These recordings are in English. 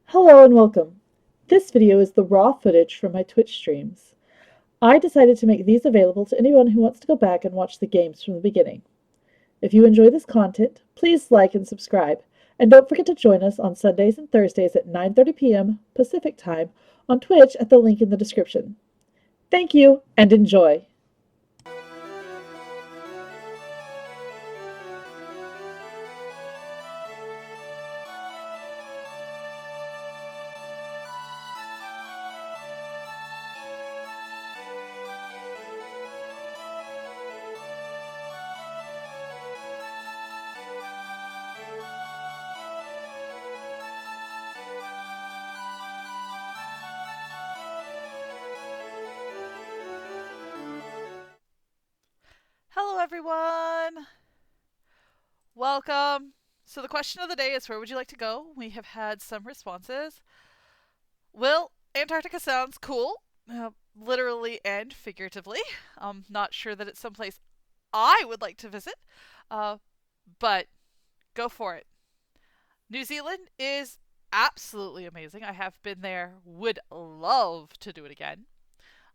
Hello and welcome. This video is the raw footage from my Twitch streams. I decided to make these available to anyone who wants to go back and watch the games from the beginning. If you enjoy this content, please like and subscribe, and don't forget to join us on Sundays and Thursdays at 9:30 p.m. Pacific Time on Twitch at the link in the description. Thank you and enjoy! Hello, everyone. Welcome. So, the question of the day is where would you like to go? We have had some responses. Well, Antarctica sounds cool, literally and figuratively. I'm not sure that it's someplace I would like to visit, uh, but go for it. New Zealand is absolutely amazing. I have been there, would love to do it again.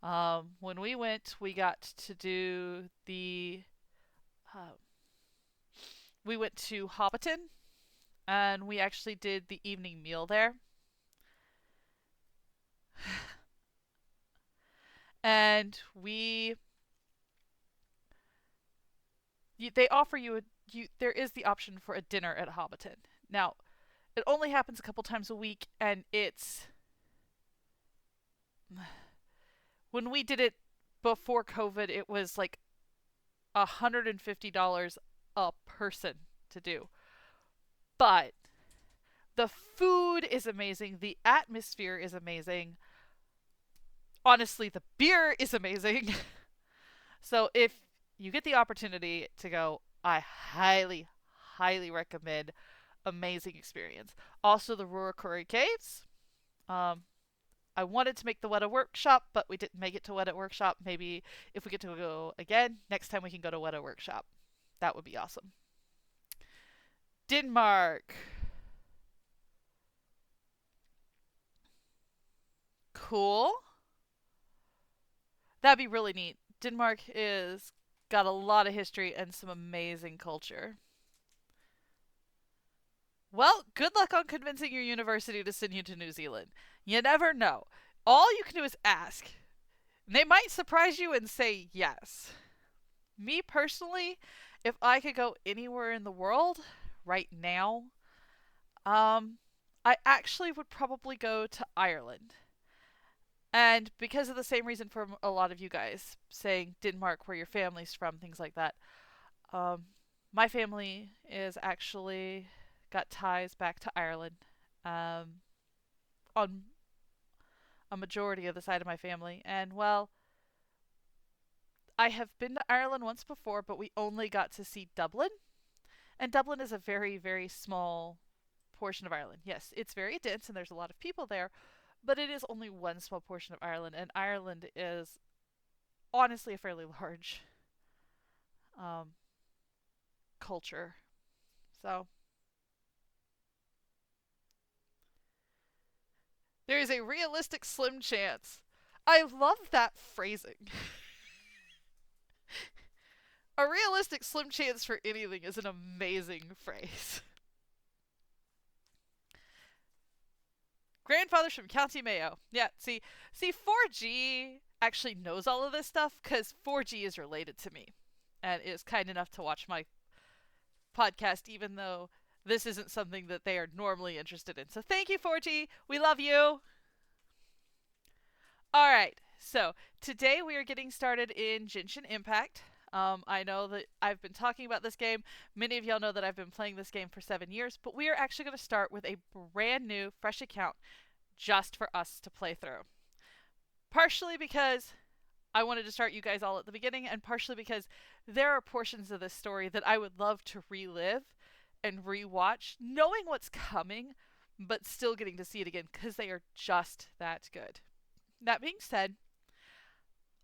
When we went, we got to do uh, we went to Hobbiton and we actually did the evening meal there. And they offer you there is the option for a dinner at Hobbiton. Now, it only happens a couple times a week, and it's when we did it before COVID, it was like $150 a person to do. But the food is amazing, the atmosphere is amazing. Honestly, the beer is amazing. So if you get the opportunity to go, I highly, highly recommend. Amazing experience. Also, the Ruakuri Caves. Um, I wanted to make the Weta Workshop, but we didn't make it to Weta Workshop. Maybe if we get to go again, next time we can go to Weta Workshop. That would be awesome. Denmark. Cool. That'd be really neat. Denmark is got a lot of history and some amazing culture. Well, good luck on convincing your university to send you to New Zealand. You never know. All you can do is ask. They might surprise you and say yes. Me personally, if I could go anywhere in the world right now, um, I actually would probably go to Ireland. And because of the same reason for a lot of you guys saying Denmark, where your family's from, things like that, um, my family is actually got ties back to Ireland on a majority of the side of my family. And well, I have been to Ireland once before, but we only got to see Dublin. And Dublin is a very, very small portion of Ireland. Yes, it's very dense and there's a lot of people there, but it is only one small portion of Ireland. And Ireland is honestly a fairly large um, culture. So there is a realistic slim chance. I love that phrasing. A realistic slim chance for anything is an amazing phrase. Grandfathers from County Mayo. Yeah, see, 4G actually knows all of this stuff because 4G is related to me and is kind enough to watch my podcast, even though this isn't something that they are normally interested in. So thank you, 4G. We love you. All right, so today we are getting started in Genshin Impact. I know that I've been talking about this game. Many of y'all know that I've been playing this game for 7 years, but we are actually going to start with a brand new, fresh account just for us to play through. Partially because I wanted to start you guys all at the beginning, and partially because there are portions of this story that I would love to relive and rewatch, knowing what's coming, but still getting to see it again because they are just that good. That being said,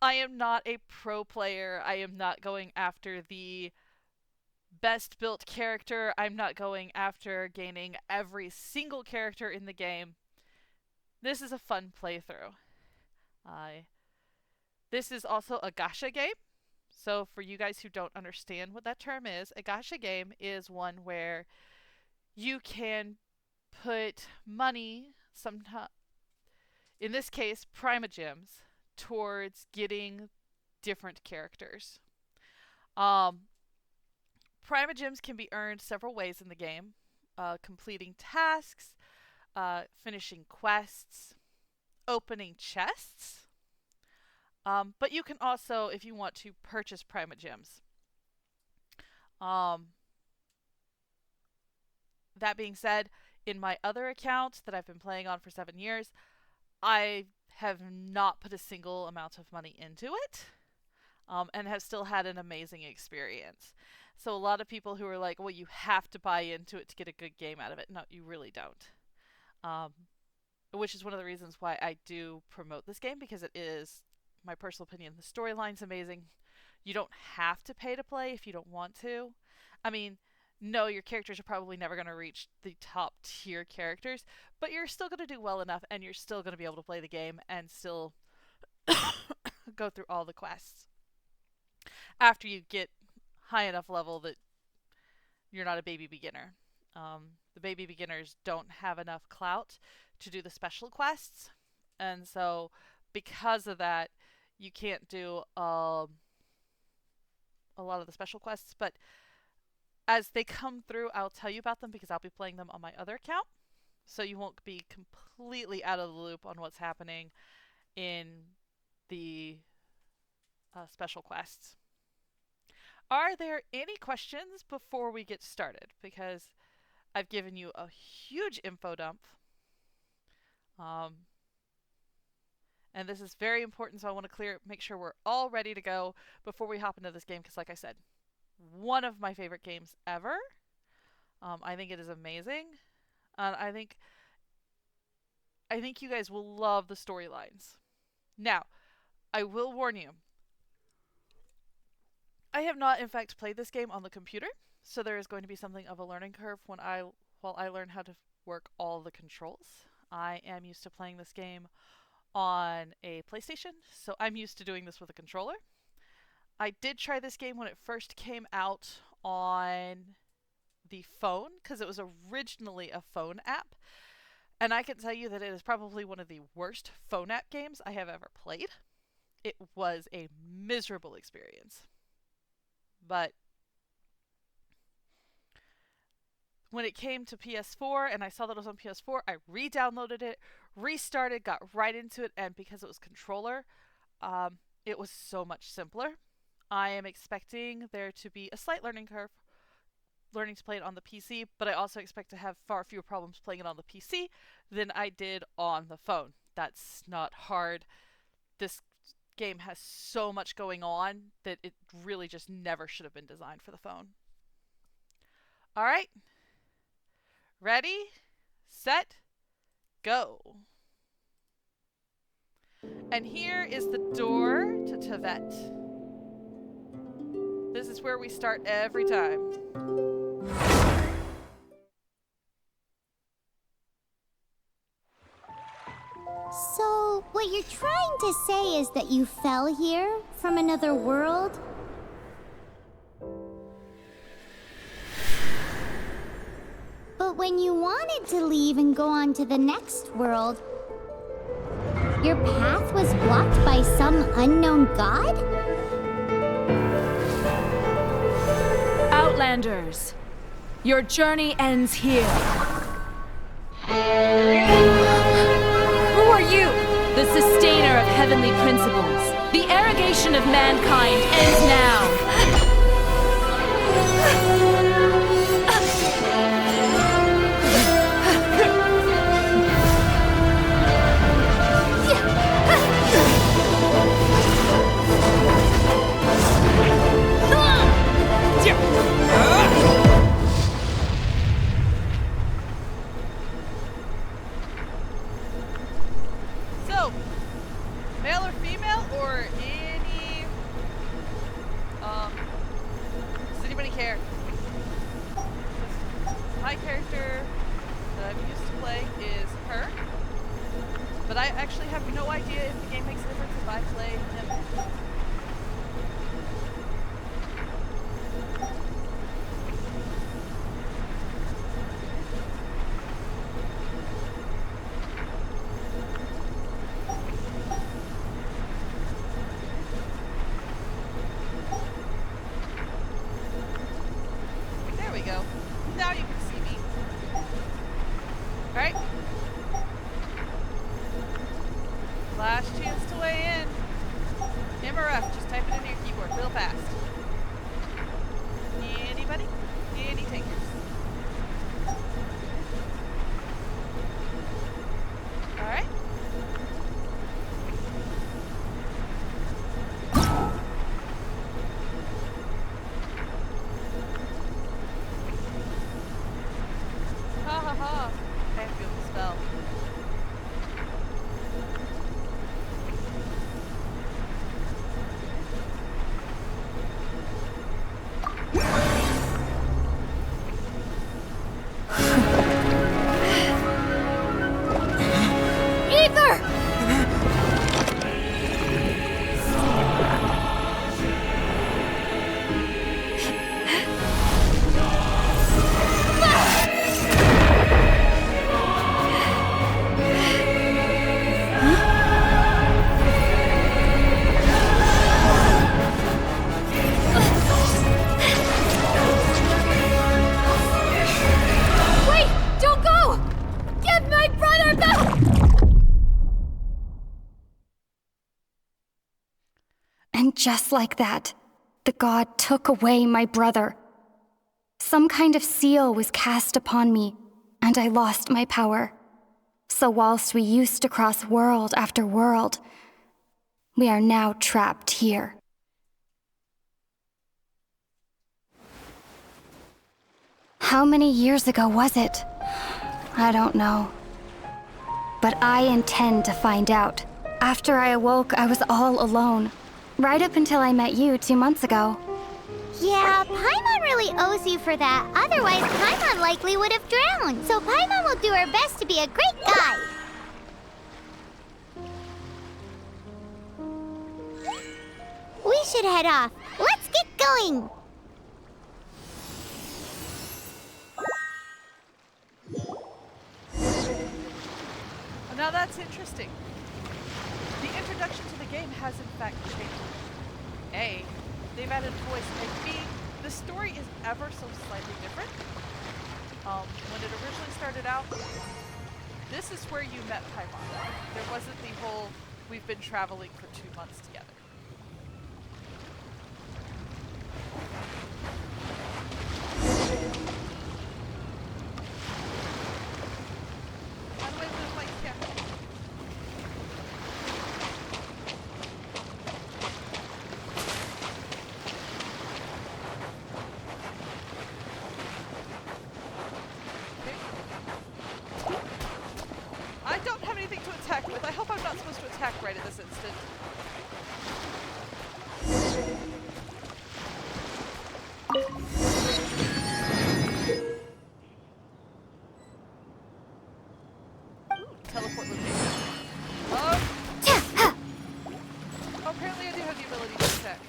I am not a pro player. I am not going after the best built character. I'm not going after gaining every single character in the game. This is a fun playthrough. This is also a gacha game. So for you guys who don't understand what that term is, a gacha game is one where you can put money, sometimes, in this case, Primogems, towards getting different characters. Um, Primogems can be earned several ways in the game: completing tasks, finishing quests, opening chests. But you can also, if you want to, purchase Primogems. That being said, in my other account that I've been playing on for 7 years, I have not put a single amount of money into it, and have still had an amazing experience. So a lot of people who are like, well, you have to buy into it to get a good game out of it. No, you really don't. Which is one of the reasons why I do promote this game, because it is, my personal opinion, the storyline's amazing. You don't have to pay to play if you don't want to. I mean, no, your characters are probably never going to reach the top tier characters, but you're still going to do well enough, and you're still going to be able to play the game and still go through all the quests after you get high enough level that you're not a baby beginner. The baby beginners don't have enough clout to do the special quests, and so because of that, you can't do a lot of the special quests. But as they come through, I'll tell you about them, because I'll be playing them on my other account, so you won't be completely out of the loop on what's happening in the special quests. Are there any questions before we get started? Because I've given you a huge info dump. And this is very important, so I want to make sure we're all ready to go before we hop into this game, because like I said, one of my favorite games ever. I think it is amazing. And I think you guys will love the storylines. Now, I will warn you, I have not, in fact, played this game on the computer, so there is going to be something of a learning curve while I learn how to work all the controls. I am used to playing this game on a PlayStation, so I'm used to doing this with a controller. I did try this game when it first came out on the phone, because it was originally a phone app, and I can tell you that it is probably one of the worst phone app games I have ever played. It was a miserable experience. But when it came to PS4 and I saw that it was on PS4, I re-downloaded it, restarted, got right into it, and because it was controller, it was so much simpler. I am expecting there to be a slight learning curve learning to play it on the PC, but I also expect to have far fewer problems playing it on the PC than I did on the phone. That's not hard. This game has so much going on that it really just never should have been designed for the phone. All right. Ready, set, go. And here is the door to Teyvat. This is where we start every time. So, what you're trying to say is that you fell here from another world? But when you wanted to leave and go on to the next world, your path was blocked by some unknown god? Outlanders, your journey ends here. Who are you? The sustainer of heavenly principles. The arrogation of mankind ends now. So, male or female, or any But I actually have no idea if the game makes a difference if I play him. There we go. Now you can see me. Alright. Last chance to weigh in. M or F, just type it into your keyboard real fast. Anybody? Any takers? Alright. Ha ha ha. I feel the spell. Ether! Wait! Don't go! Give my brother back! And just like that, the god took away my brother. Some kind of seal was cast upon me, and I lost my power. So whilst we used to cross world after world, we are now trapped here. How many years ago was it? I don't know. But I intend to find out. After I awoke, I was all alone. Right up until I met you 2 months ago. Yeah, Paimon really owes you for that. Otherwise, Paimon likely would have drowned. So Paimon will do her best to be a great guide. We should head off. Let's get going. Well, now that's interesting. The introduction to the game has in fact changed. A, they've added voice, and B, the story is ever so slightly different. When it originally started out, this is where you met Paimon. There wasn't the whole, we've been traveling for 2 months together. How do I move my camera? I don't have anything to attack with. I hope I'm not supposed to attack right at this instant. Ooh, teleport location. Oh, apparently I do have the ability to attack.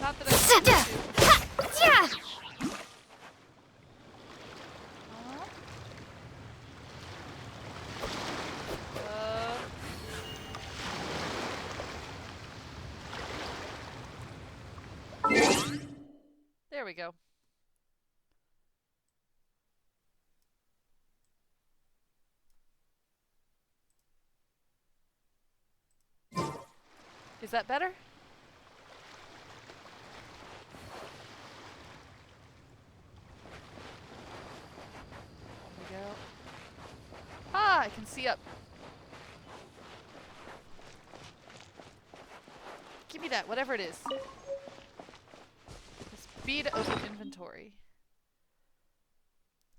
Not that I need to. There we go. Is that better? There we go. Ah, I can see up. Give me that, whatever it is. Speed to open inventory.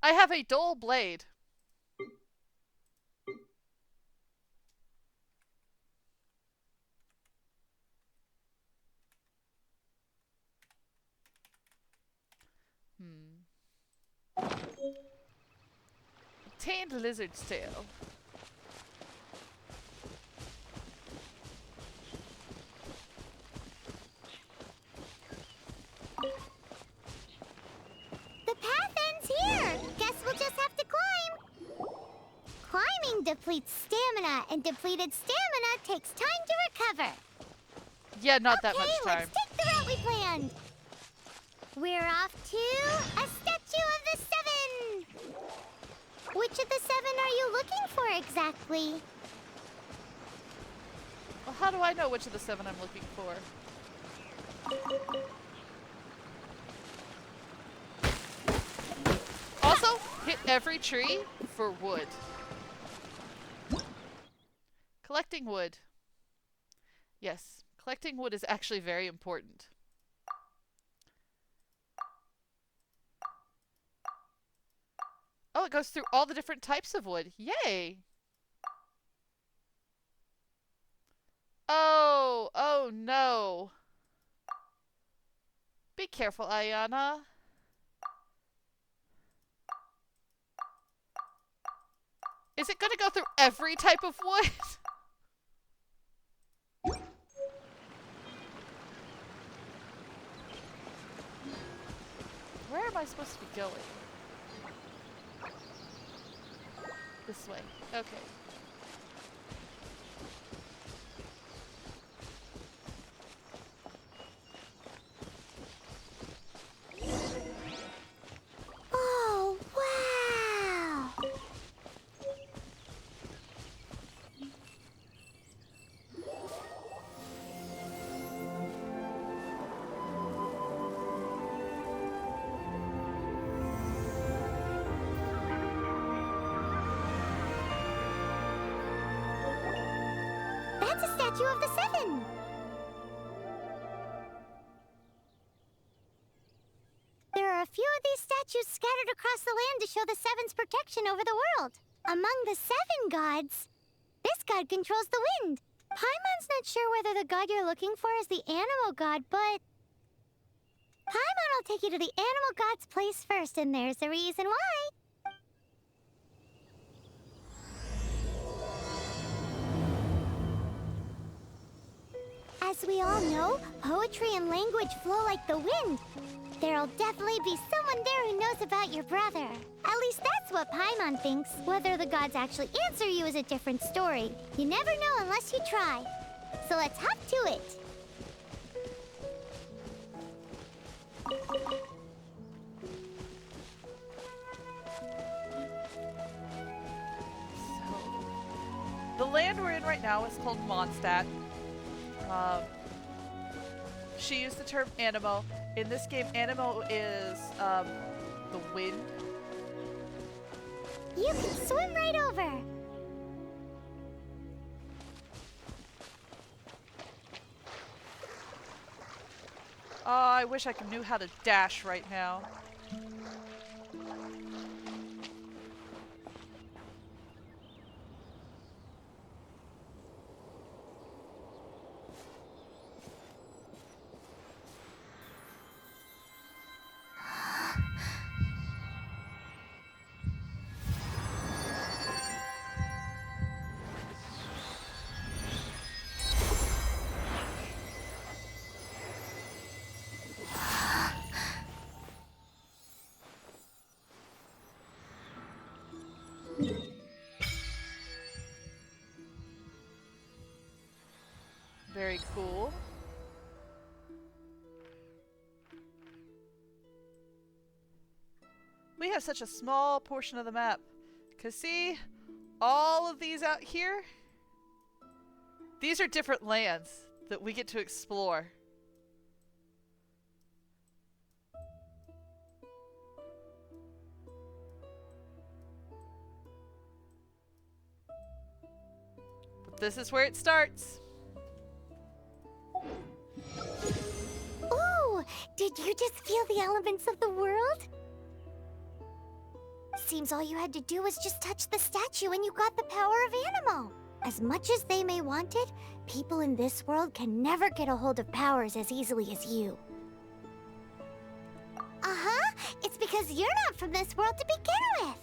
I have a dull blade. Obtained lizard's tail. The path ends here. Guess we'll just have to climb. Climbing depletes stamina, and depleted stamina takes time to recover. Yeah, not that much Okay, time. let's take the route we planned. We're off to a statue of the seven. Which of the seven are you looking for exactly? Well, how do I know which of the 7 I'm looking for? Also, hit every tree for wood. Collecting wood. Yes, collecting wood is actually very important. Oh, it goes through all the different types of wood. Yay! Oh no. Be careful, Ayana. Is it gonna go through every type of wood? Where am I supposed to be going? This way. Okay. Oh, wow! That's a statue of the seven! There are a few of these statues scattered across the land to show the Seven's protection over the world. Among the 7 gods, this god controls the wind. Paimon's not sure whether the god you're looking for is the animal god, but Paimon will take you to the animal god's place first, and there's the reason why. As we all know, poetry and language flow like the wind. There'll definitely be someone there who knows about your brother. At least that's what Paimon thinks. Whether the gods actually answer you is a different story. You never know unless you try. So let's hop to it. So, the land we're in right now is called Mondstadt. She used the term Anemo. In this game, Anemo is the wind. You can swim right over. Oh, I wish I knew how to dash right now. Very cool. We have such a small portion of the map. 'Cause see, all of these out here, these are different lands that we get to explore. But this is where it starts. Ooh, did you just feel the elements of the world? Seems all you had to do was just touch the statue and you got the power of Anemo. As much as they may want it, people in this world can never get a hold of powers as easily as you. Uh-huh, it's because you're not from this world to begin with.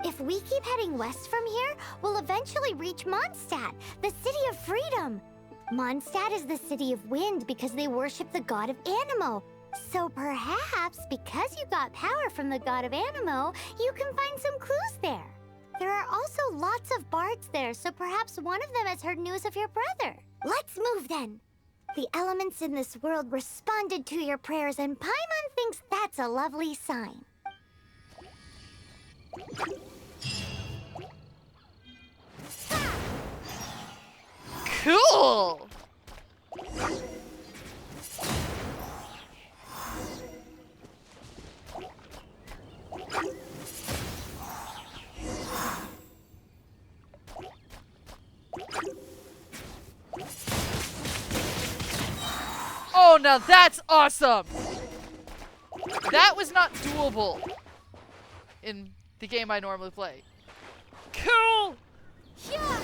If we keep heading west from here, we'll eventually reach Mondstadt, the city of freedom. Mondstadt is the city of wind because they worship the god of Anemo. So perhaps, because you got power from the god of Anemo, you can find some clues there. There are also lots of bards there, so perhaps one of them has heard news of your brother. Let's move then. The elements in this world responded to your prayers, and Paimon thinks that's a lovely sign. Cool! Oh, now that's awesome! That was not doable in the game I normally play. Cool! Yeah.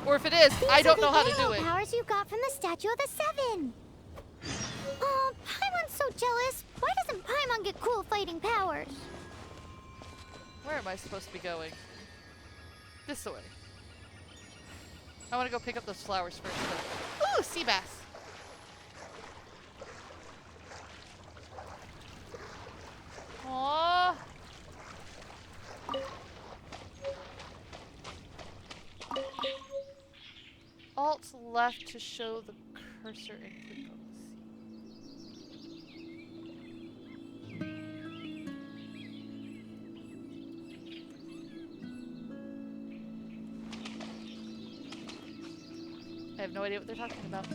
Or if it is, I don't know how to These do are the it. powers you got from the Statue of the Seven. Oh, Paimon's so jealous. Why doesn't Paimon get cool fighting powers? Where am I supposed to be going? This way. I want to go pick up those flowers first. Though. Ooh, sea bass. Aww. Alt left to show the cursor and click on the sea. I have no idea what they're talking about.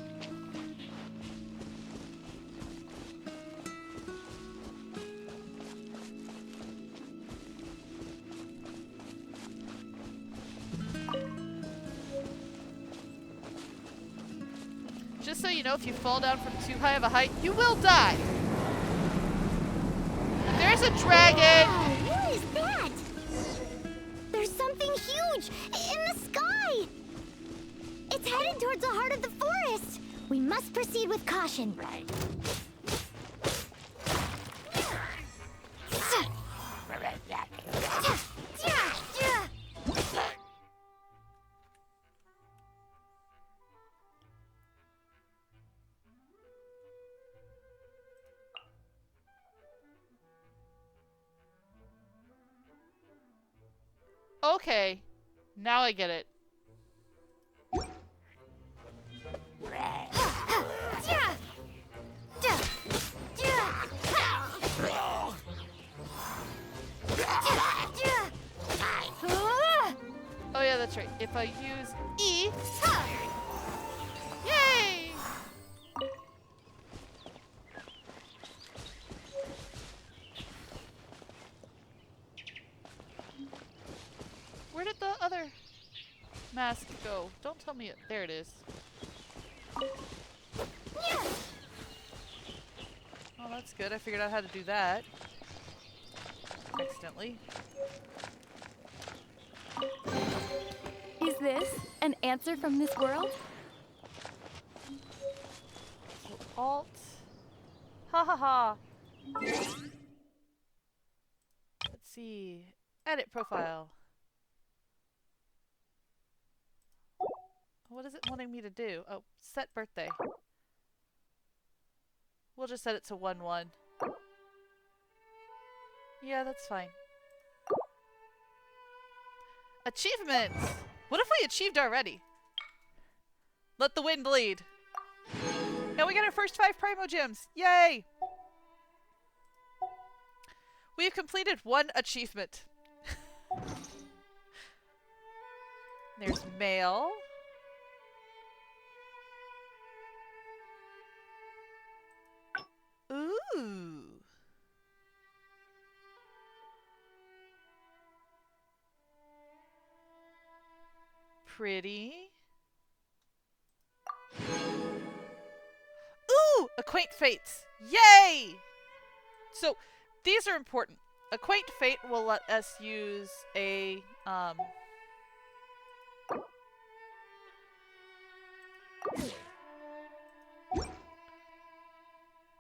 Just so you know, if you fall down from too high of a height, you will die. There's a dragon! Wow, what is that? There's something huge in the sky! It's headed towards the heart of the forest! We must proceed with caution. Okay, now I get it. Oh yeah, that's right. If I use E... Yay! Where did the other mask go? Don't tell me it. There it is. Oh, that's good. I figured out how to do that. Accidentally. Is this an answer from this world? So Alt. Ha ha ha. Let's see. Edit profile. What is it wanting me to do? Oh, set birthday. We'll just set it to 1-1. Yeah, that's fine. Achievements! What if we achieved already? Let the wind bleed. Now we got our first 5 Primo Gems. Yay! We've completed 1 achievement. There's mail. Ooh. Pretty. Ooh! Acquaint fates. Yay! So, these are important. Acquaint fate will let us use a,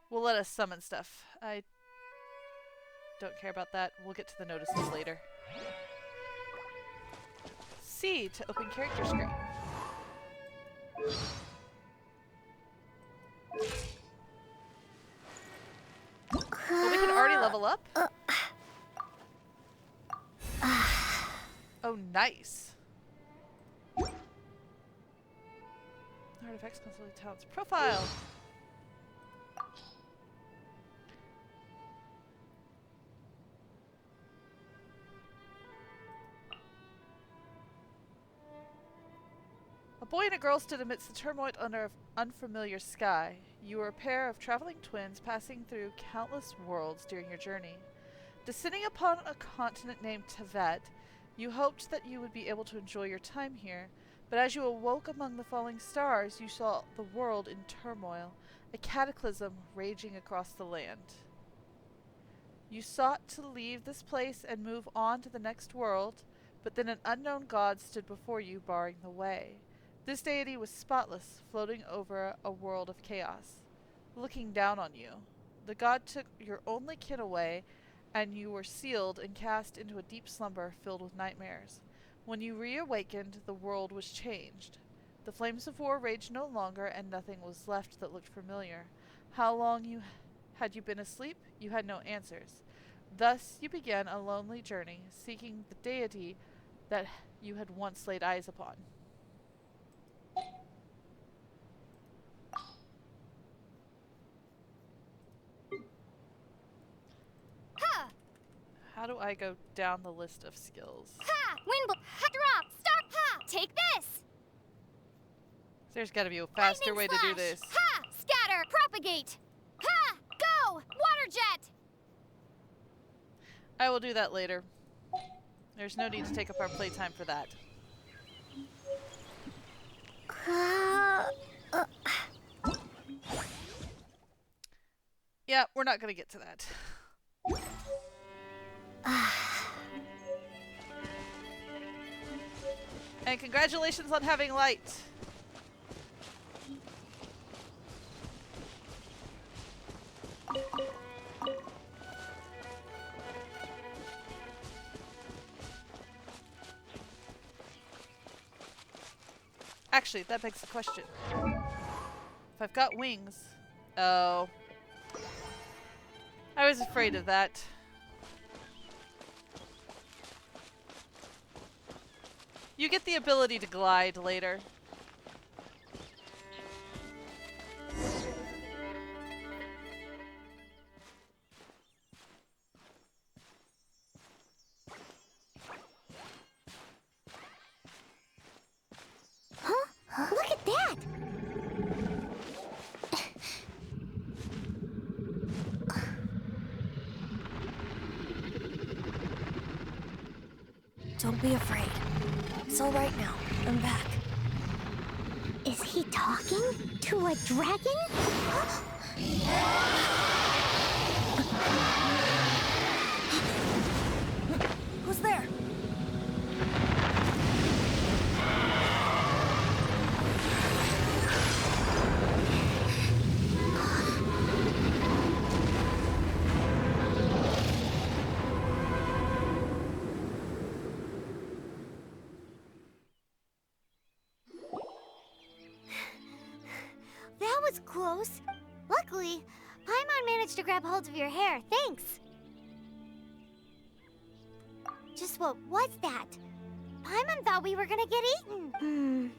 will let us summon stuff. I don't care about that. We'll get to the notices later. C to open character screen. Well, we can already level up. Oh, nice. Artifacts, consolidated talents, profile. A boy and a girl stood amidst the turmoil under an unfamiliar sky. You were a pair of traveling twins passing through countless worlds during your journey. Descending upon a continent named Tevet, you hoped that you would be able to enjoy your time here, but as you awoke among the falling stars, you saw the world in turmoil, a cataclysm raging across the land. You sought to leave this place and move on to the next world, but then an unknown god stood before you, barring the way. This deity was spotless, floating over a world of chaos, looking down on you. The god took your only kin away, and you were sealed and cast into a deep slumber filled with nightmares. When you reawakened, the world was changed. The flames of war raged no longer, and nothing was left that looked familiar. How long had you been asleep? You had no answers. Thus you began a lonely journey, seeking the deity that you had once laid eyes upon. How do I go down the list of skills? Ha! Wind ha! Drop! Stop! Ha! Take this! There's gotta be a faster way to do this. Ha! Scatter! Propagate! Ha! Go! Water jet! I will do that later. There's no need to take up our playtime for that. Yeah, we're not gonna get to that. And congratulations on having light. Actually, that begs the question. If I've got wings... Oh. I was afraid of that. You get the ability to glide later. Huh? Look at that! Don't be afraid. It's all right now. I'm back. Is he talking to a dragon? Who's there? That was close. Luckily, Paimon managed to grab hold of your hair. Thanks. Just what was that? Paimon thought we were gonna get eaten.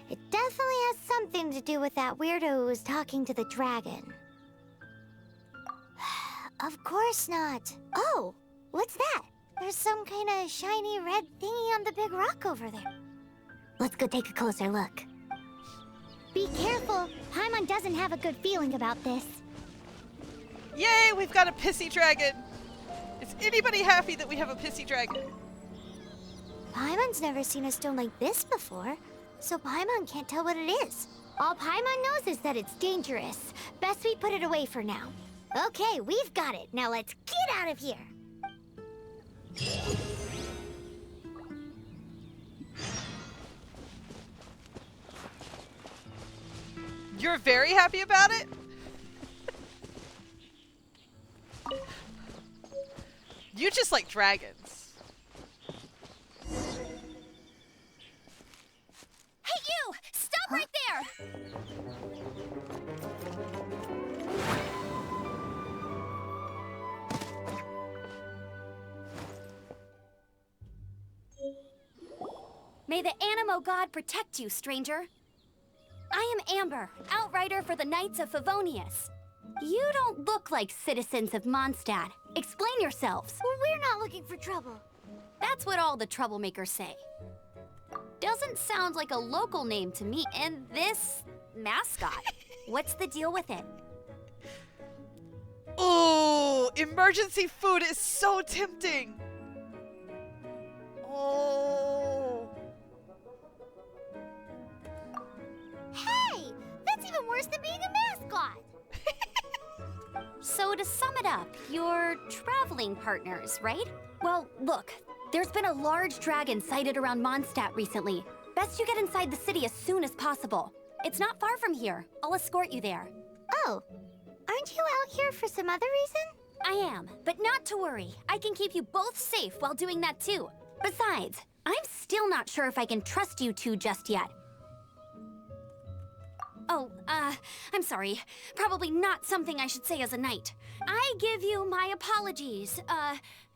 It definitely has something to do with that weirdo who was talking to the dragon. Of course not. Oh, what's that? There's some kind of shiny red thingy on the big rock over there. Let's go take a closer look. Be careful. Paimon doesn't have a good feeling about this. Yay, we've got a pissy dragon! Is anybody happy that we have a pissy dragon? Paimon's never seen a stone like this before, so Paimon can't tell what it is. All Paimon knows is that it's dangerous. Best we put it away for now. Okay, we've got it. Now let's get out of here. You're very happy about it? You just like dragons. Hey, you! Stop right there! May the Animo God protect you, stranger. I am Amber, outrider for the Knights of Favonius. You don't look like citizens of Mondstadt. Explain yourselves. Well, we're not looking for trouble. That's what all the troublemakers say. Doesn't sound like a local name to me. And this mascot, what's the deal with it? Ooh, emergency food is so tempting. Oh. Hey, that's even worse than being a mascot. So to sum it up, you're traveling partners, right? Well, look, there's been a large dragon sighted around Mondstadt recently. Best you get inside the city as soon as possible. It's not far from here. I'll escort you there. Oh, aren't you out here for some other reason? I am, but not to worry. I can keep you both safe while doing that too. Besides, I'm still not sure if I can trust you two just yet. Oh, I'm sorry. Probably not something I should say as a knight. I give you my apologies,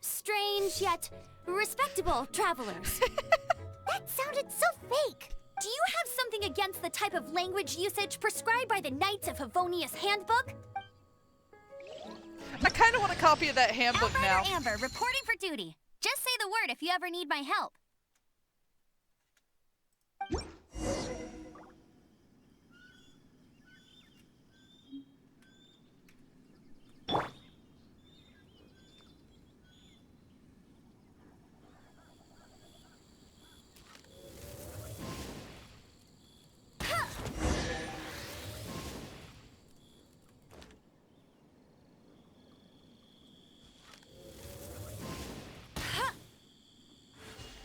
strange yet respectable travelers. That sounded so fake. Do you have something against the type of language usage prescribed by the Knights of Favonius handbook? I kind of want a copy of that handbook now. Outrider Amber, reporting for duty. Just say the word if you ever need my help.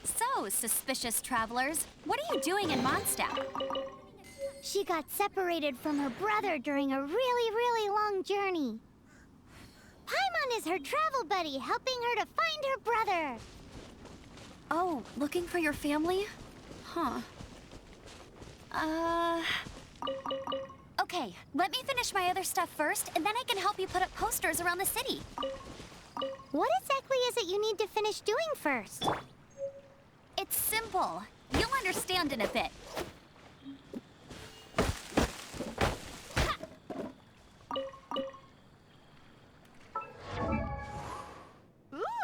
So, suspicious travelers, what are you doing in Mondstadt? She got separated from her brother during a really long journey. Paimon is her travel buddy, helping her to find her brother. Oh, looking for your family? Huh. Okay, let me finish my other stuff first, and then I can help you put up posters around the city. What exactly is it you need to finish doing first? It's simple. You'll understand in a bit.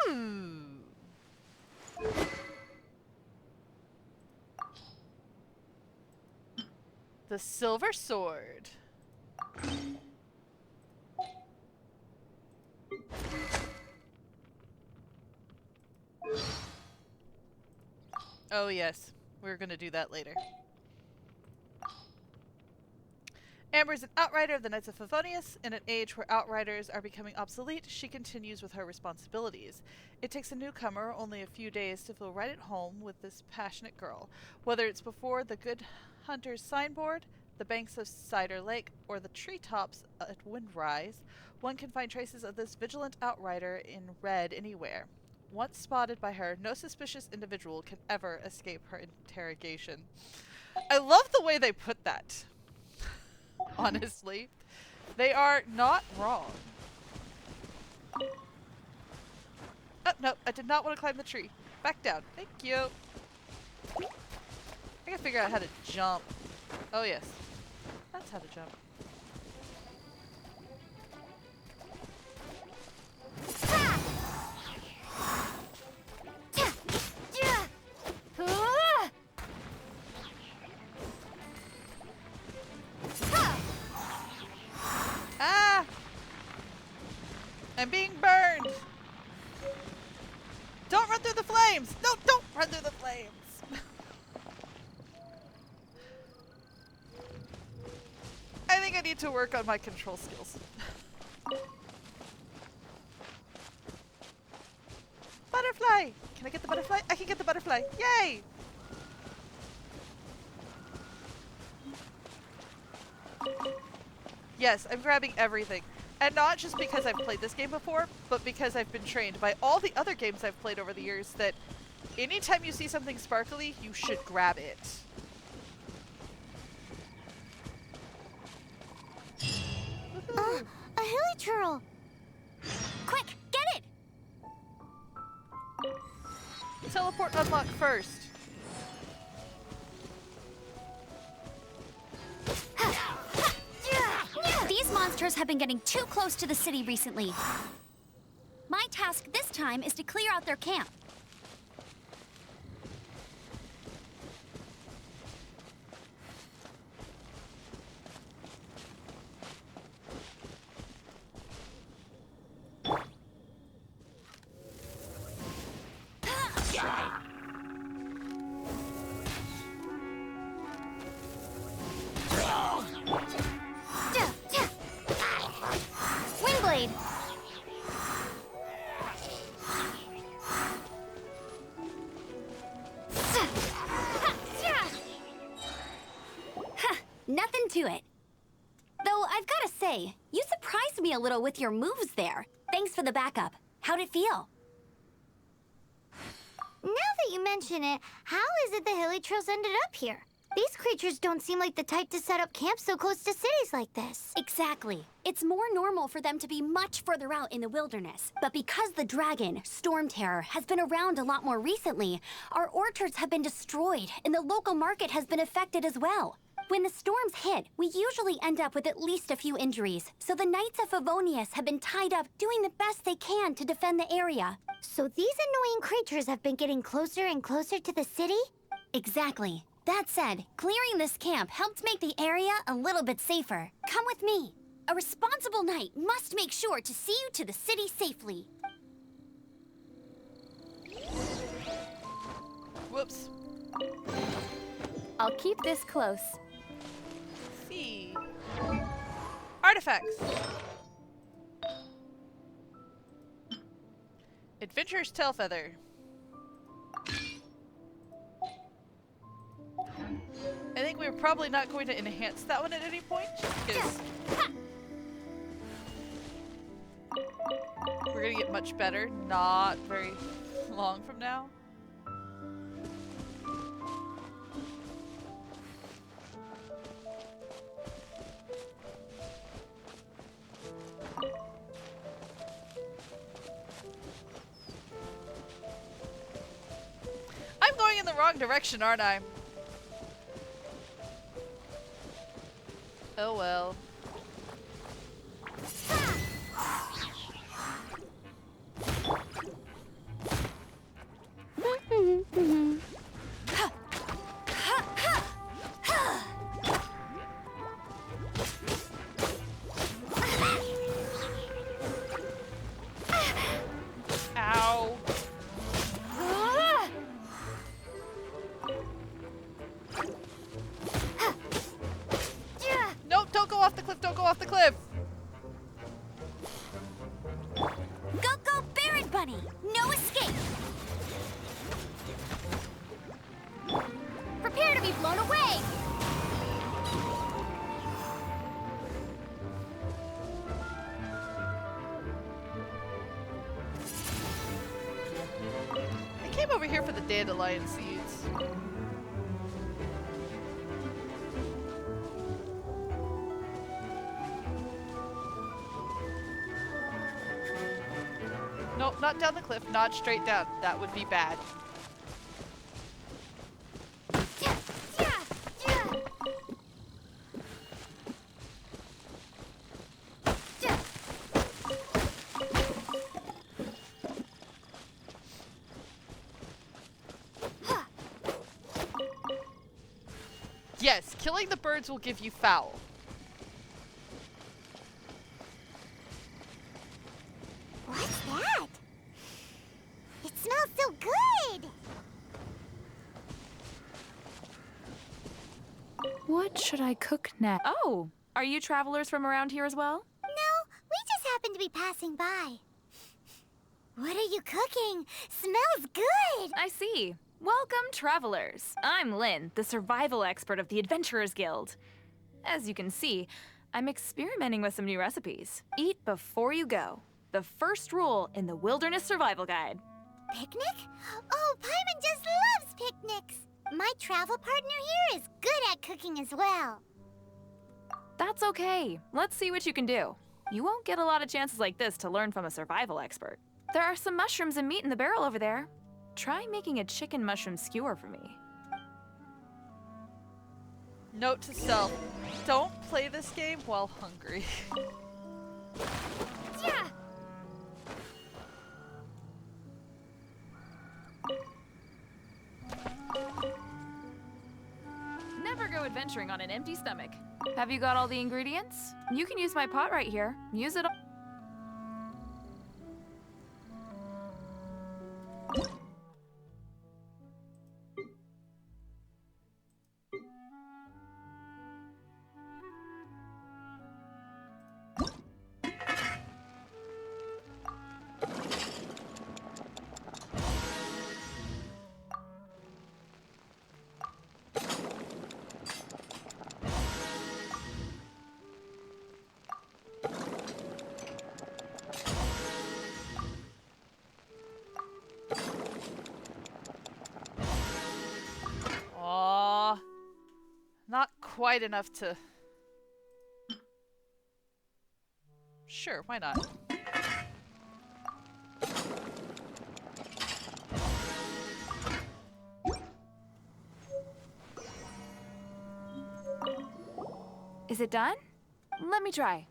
Ooh. The Silver Sword. Oh yes, we're gonna do that later. Amber is an outrider of the Knights of Favonius. In an age where outriders are becoming obsolete, she continues with her responsibilities. It takes a newcomer only a few days to feel right at home with this passionate girl. Whether it's before the Good Hunter's signboard, the banks of Cider Lake, or the treetops at Windrise, one can find traces of this vigilant outrider in red anywhere. Once spotted by her, no suspicious individual can ever escape her interrogation. I love the way they put that. Honestly. They are not wrong. Oh, no, I did not want to climb the tree. Back down. Thank you. I gotta figure out how to jump. Oh, yes. That's how to jump. Ah! I'm being burned! Don't run through the flames! No, don't run through the flames! I think I need to work on my control skills. Butterfly! Can I get the butterfly? I can get the butterfly! Yay! Yes, I'm grabbing everything. And not just because I've played this game before, but because I've been trained by all the other games I've played over the years that anytime you see something sparkly, you should grab it. A hilichurl. Quick, get it! Teleport unlock first. These monsters have been getting too close to the city recently. My task this time is to clear out their camp. Windblade! Nothing to it. Though I've got to say, you surprised me a little with your moves there. Thanks for the backup. How'd it feel? Now that you mention it, how is it the hilichurls ended up here? These creatures don't seem like the type to set up camp so close to cities like this. Exactly. It's more normal for them to be much further out in the wilderness. But because the dragon, Storm Terror, has been around a lot more recently, our orchards have been destroyed and the local market has been affected as well. When the storms hit, we usually end up with at least a few injuries, so the Knights of Favonius have been tied up doing the best they can to defend the area. So these annoying creatures have been getting closer and closer to the city? Exactly. That said, clearing this camp helped make the area a little bit safer. Come with me. A responsible knight must make sure to see you to the city safely. Whoops. I'll keep this close. See. Artifacts. Adventurer's Tailfeather. I think we're probably not going to enhance that one at any point, because we're gonna get much better not very long from now. I'm going in the wrong direction, aren't I? Oh well. Ow. Nope, don't go off the cliff, don't go off the cliff. Go, Baron Bunny! No escape! Prepare to be blown away! I came over here for the dandelion seeds. Nope, not down the cliff, not straight down. That would be bad. Yes, killing the birds will give you foul. What's that? It smells so good! What should I cook next? Oh, are you travelers from around here as well? No, we just happened to be passing by. What are you cooking? Smells good! I see. Welcome, travelers. I'm Lynn, the survival expert of the Adventurers Guild. As you can see, I'm experimenting with some new recipes. Eat before you go. The first rule in the Wilderness Survival Guide. Picnic? Oh, Paimon just loves picnics! My travel partner here is good at cooking as well. That's okay. Let's see what you can do. You won't get a lot of chances like this to learn from a survival expert. There are some mushrooms and meat in the barrel over there. Try making a chicken mushroom skewer for me. Note to self, don't play this game while hungry. Yeah! Never go adventuring on an empty stomach. Have you got all the ingredients? You can use my pot right here. Use it all. Aww. Not quite enough to... Sure, why not? Is it done? Let me try.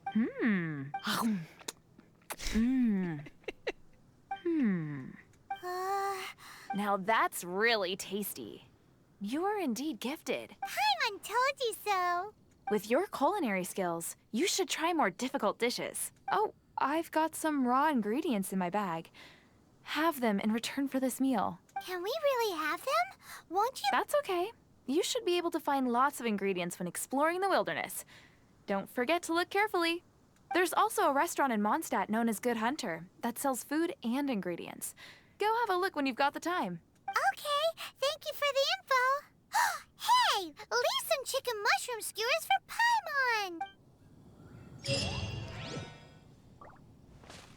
Now that's really tasty. You're indeed gifted. Paimon told you so. With your culinary skills, you should try more difficult dishes. Oh, I've got some raw ingredients in my bag. Have them in return for this meal. Can we really have them? Won't you? That's okay. You should be able to find lots of ingredients when exploring the wilderness. Don't forget to look carefully. There's also a restaurant in Mondstadt known as Good Hunter that sells food and ingredients. Go have a look when you've got the time. Okay, thank you for the info. Hey, leave some chicken mushroom skewers for Paimon.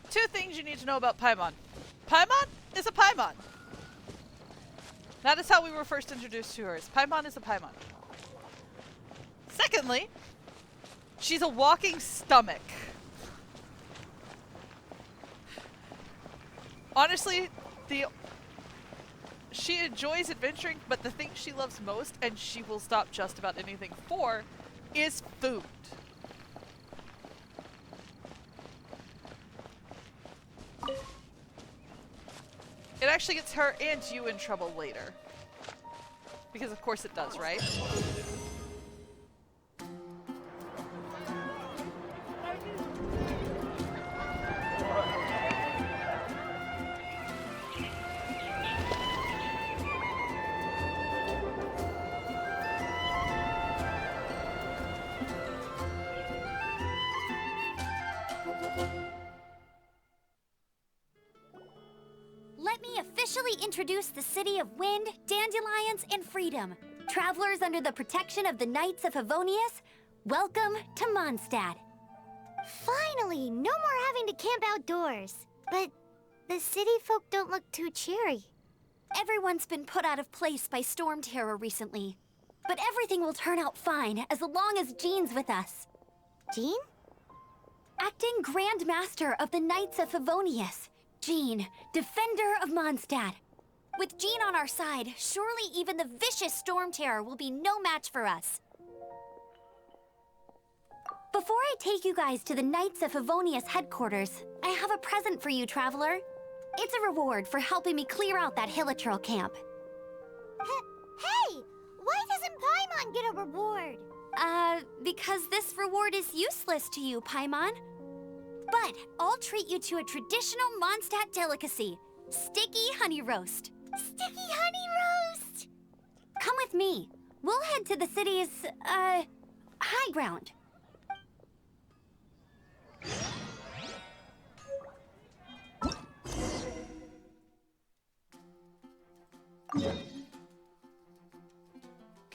Two things you need to know about Paimon. Paimon is a Paimon. That is how we were first introduced to her. Paimon is a Paimon. Secondly, she's a walking stomach. Honestly, she enjoys adventuring, but the thing she loves most, and she will stop just about anything for, is food. It actually gets her and you in trouble later. Because of course it does, right? Let me officially introduce the City of Wind, Dandelions, and Freedom. Travelers under the protection of the Knights of Favonius, welcome to Mondstadt. Finally, no more having to camp outdoors. But the city folk don't look too cheery. Everyone's been put out of place by storm terror recently. But everything will turn out fine as long as Jean's with us. Jean? Acting Grand Master of the Knights of Favonius, Jean, Defender of Mondstadt. With Jean on our side, surely even the vicious storm terror will be no match for us. Before I take you guys to the Knights of Favonius headquarters, I have a present for you, Traveler. It's a reward for helping me clear out that Hilitril camp. Hey! Why doesn't Paimon get a reward? Because this reward is useless to you, Paimon. But I'll treat you to a traditional Mondstadt delicacy, sticky honey roast. Sticky honey roast! Come with me. We'll head to the city's, high ground.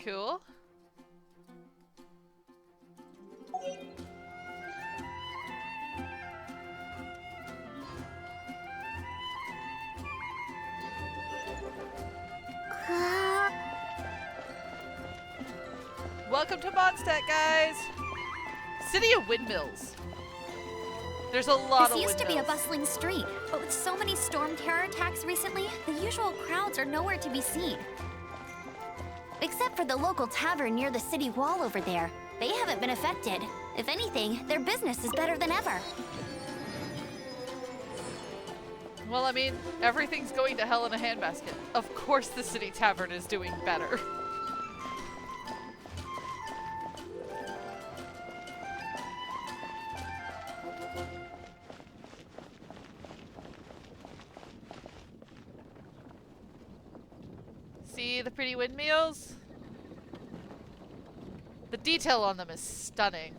Cool. Welcome to Mondstadt, guys! City of Windmills. There's a lot of This used to be a windmills. bustling street, but with so many storm terror attacks recently, the usual crowds are nowhere to be seen. Except for the local tavern near the city wall over there. They haven't been affected. If anything, their business is better than ever. Well, I mean, everything's going to hell in a handbasket. Of course the city tavern is doing better. See the pretty windmills? The detail on them is stunning.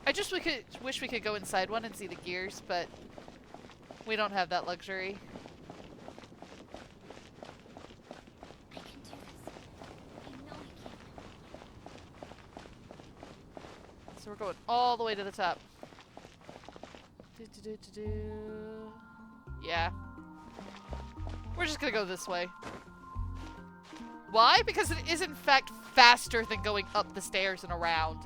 I just wish we could go inside one and see the gears, but we don't have that luxury. I can do this. I know I can. So we're going all the way to the top. Do-do-do-do-do. Yeah. We're just gonna go this way. Why? Because it is in fact faster than going up the stairs and around.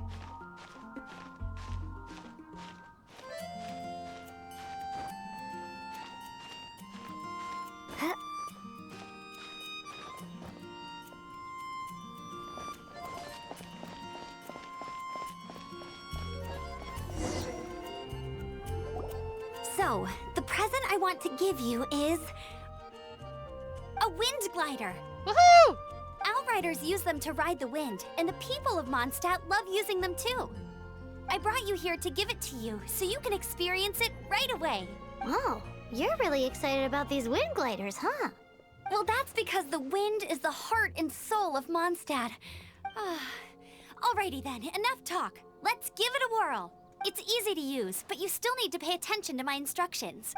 So, the present I want to give you is a wind glider. Woohoo! Outriders use them to ride the wind, and the people of Mondstadt love using them too. I brought you here to give it to you, so you can experience it right away. Oh, you're really excited about these wind gliders, huh? Well, that's because the wind is the heart and soul of Mondstadt. Alrighty then, enough talk. Let's give it a whirl. It's easy to use, but you still need to pay attention to my instructions.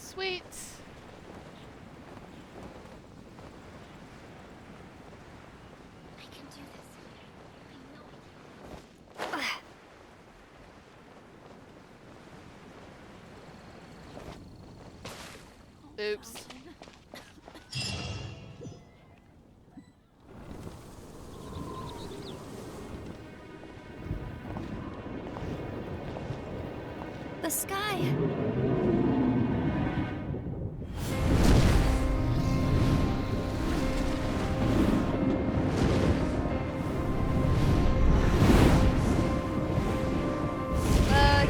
Sweet. I can do this. I know I can. Oops. The sky.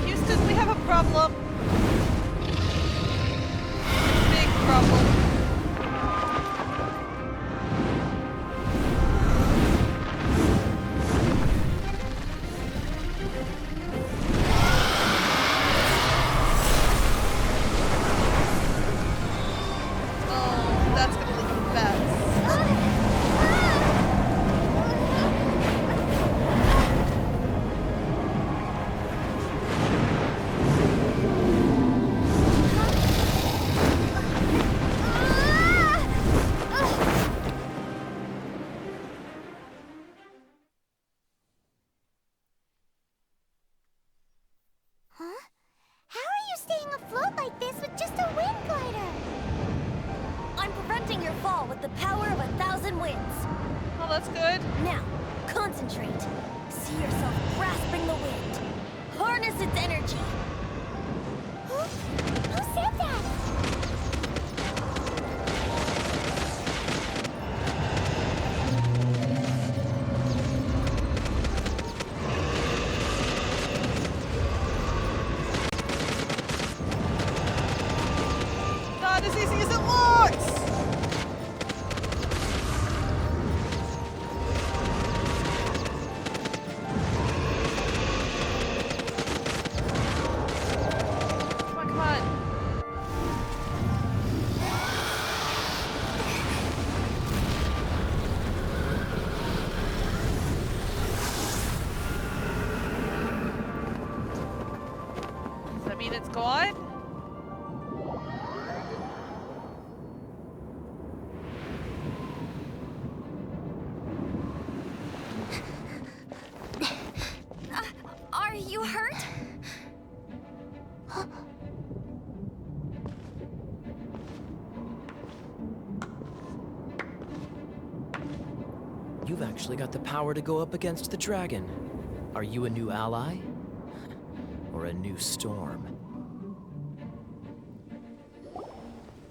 Houston, we have a problem. Big problem. Oh, that's gonna look a mess. Huh? How are you staying afloat like this with just a wind glider? I'm preventing your fall with the power of 1,000 winds. Oh, that's good. Now, concentrate. See yourself grasping the wind. Harness its energy. Who said that? Not as easy as it looks. Come on, come on. Does that mean it's gone? You've actually got the power to go up against the dragon. Are you a new ally? Or a new storm?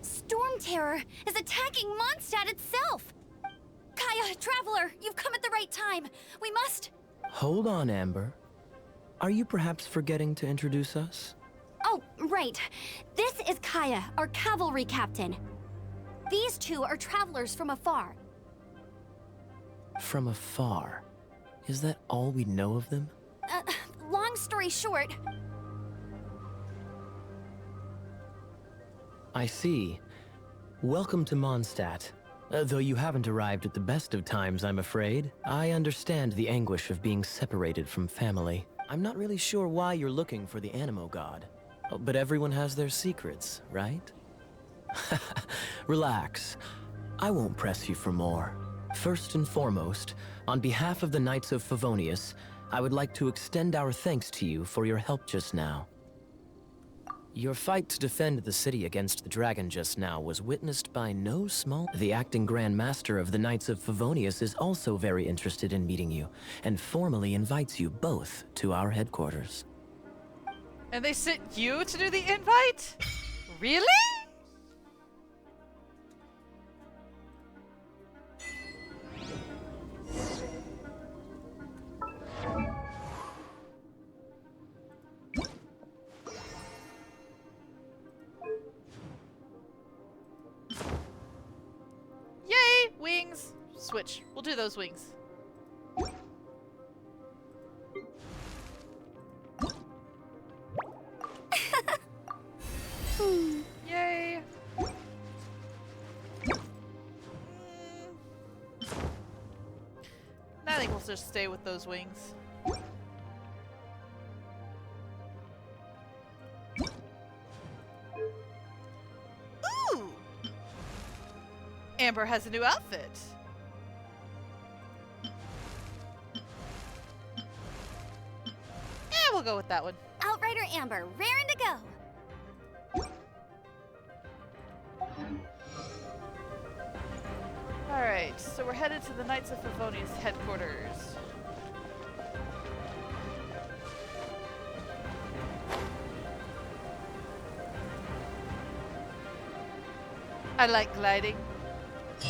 Storm Terror is attacking Mondstadt itself! Kaya, Traveler, you've come at the right time. We must... Hold on, Amber. Are you perhaps forgetting to introduce us? Oh, right. This is Kaya, our cavalry captain. These two are travelers from afar. From afar? Is that all we know of them? Long story short... I see. Welcome to Mondstadt. Though you haven't arrived at the best of times, I'm afraid. I understand the anguish of being separated from family. I'm not really sure why you're looking for the Animo God. But everyone has their secrets, right? Relax. I won't press you for more. First and foremost, on behalf of the Knights of Favonius, I would like to extend our thanks to you for your help just now. Your fight to defend the city against the dragon just now was witnessed by no small... The acting Grand Master of the Knights of Favonius is also very interested in meeting you, and formally invites you both to our headquarters. And they sent you to do the invite? Really? Yay! Wings! Switch. We'll do those wings. Yay! I think we'll just stay with those wings. Ooh! Amber has a new outfit. Yeah, we'll go with that one. Outrider Amber, raring to go. Alright, so we're headed to the Knights of Favonius headquarters. I like gliding.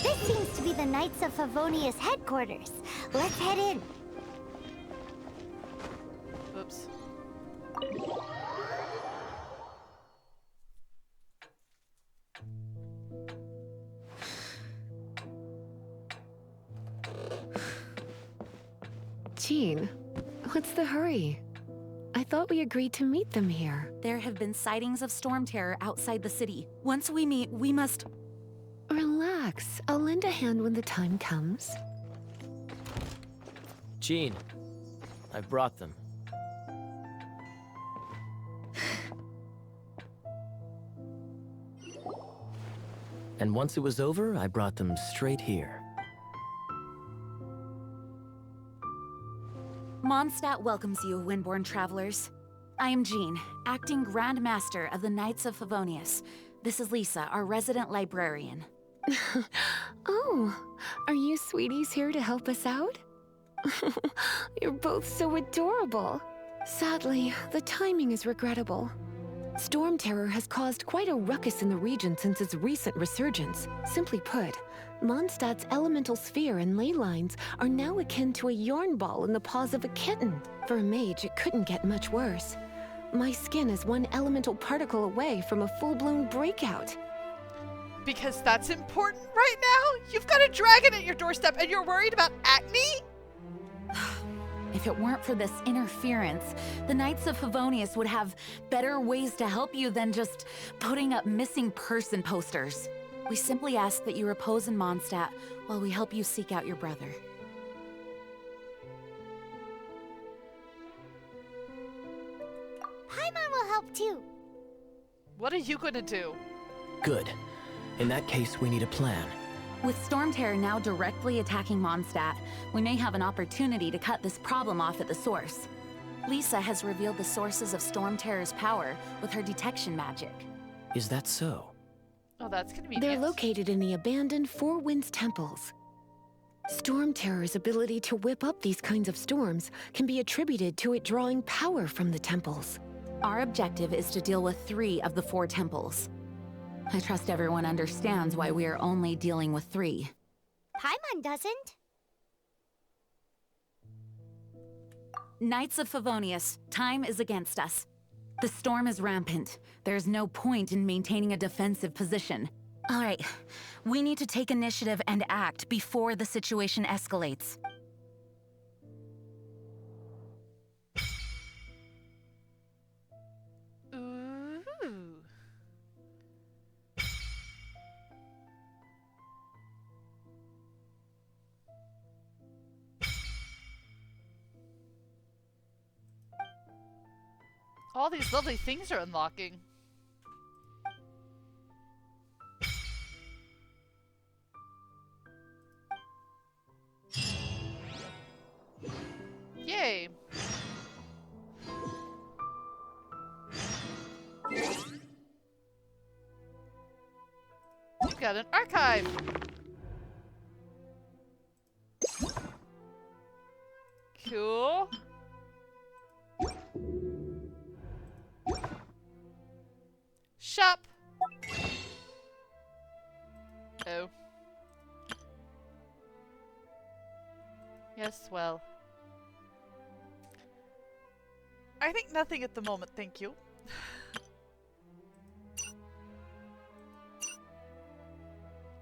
This seems to be the Knights of Favonius headquarters. Let's head in. Oops. Jean, what's the hurry? I thought we agreed to meet them here. There have been sightings of Storm Terror outside the city. Once we meet, we must... Relax. I'll lend a hand when the time comes. Jean, I've brought them. And once it was over, I brought them straight here. Mondstadt welcomes you, Windborn travelers. I am Jean, acting Grand Master of the Knights of Favonius. This is Lisa, our resident librarian. Oh, are you sweeties here to help us out? You're both so adorable. Sadly, the timing is regrettable. Storm Terror has caused quite a ruckus in the region since its recent resurgence. Simply put, Mondstadt's elemental sphere and ley lines are now akin to a yarn ball in the paws of a kitten. For a mage, it couldn't get much worse. My skin is one elemental particle away from a full-blown breakout. Because that's important right now? You've got a dragon at your doorstep and you're worried about acne? If it weren't for this interference, the Knights of Favonius would have better ways to help you than just putting up missing person posters. We simply ask that you repose in Mondstadt while we help you seek out your brother. Paimon will help too. What are you gonna do? Good. In that case, we need a plan. With Storm Terror now directly attacking Mondstadt, we may have an opportunity to cut this problem off at the source. Lisa has revealed the sources of Storm Terror's power with her detection magic. Is that so? Oh, that's convenient. They're located in the abandoned Four Winds temples. Storm Terror's ability to whip up these kinds of storms can be attributed to it drawing power from the temples. Our objective is to deal with 3 of the 4 temples. I trust everyone understands why we are only dealing with 3. Paimon doesn't. Knights of Favonius, time is against us. The storm is rampant. There's no point in maintaining a defensive position. All right, we need to take initiative and act before the situation escalates. Ooh. All these lovely things are unlocking. Yay! We've got an archive! Cool. Shop! Oh. Yes, well. I think nothing at the moment, thank you.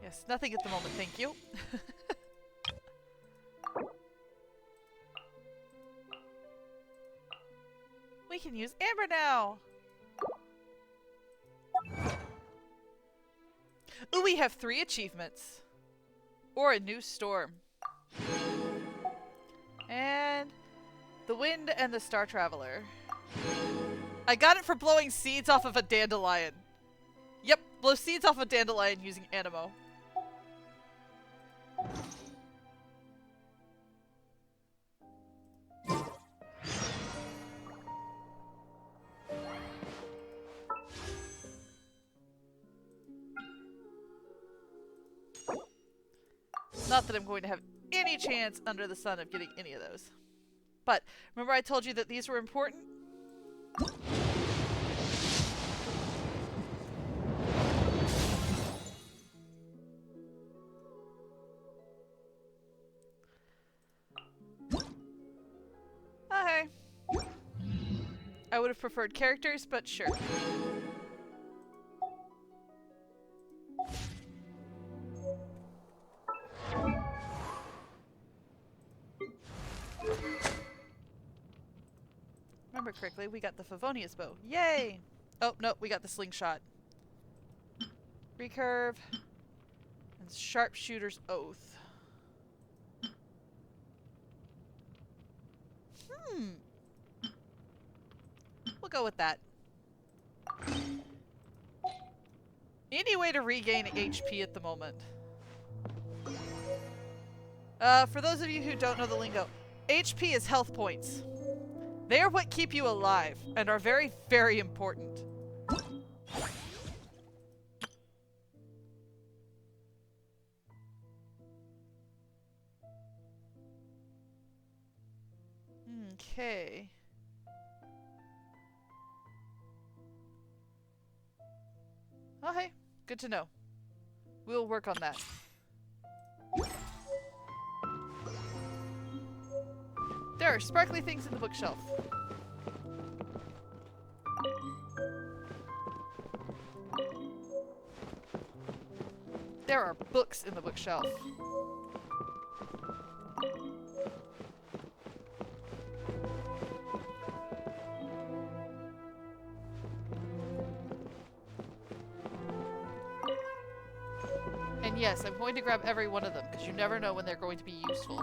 Yes, nothing at the moment, thank you. We can use Amber now! Ooh, we have 3 achievements. Or a new storm. And the Wind and the Star Traveler. I got it for blowing seeds off of a dandelion. Yep, blow seeds off a dandelion using Anemo. Not that I'm going to have any chance under the sun of getting any of those. But, remember I told you that these were important? Okay. I would have preferred characters, but sure. Remember correctly, we got the Favonius bow. Yay! Oh, no, we got the slingshot. Recurve. And Sharpshooter's Oath. We'll go with that. Any way to regain HP at the moment? For those of you who don't know the lingo, HP is health points. They are what keep you alive and are very, very important. Okay. Oh, hey. Good to know. We'll work on that. There are sparkly things in the bookshelf. There are books in the bookshelf. And yes, I'm going to grab every one of them, because you never know when they're going to be useful.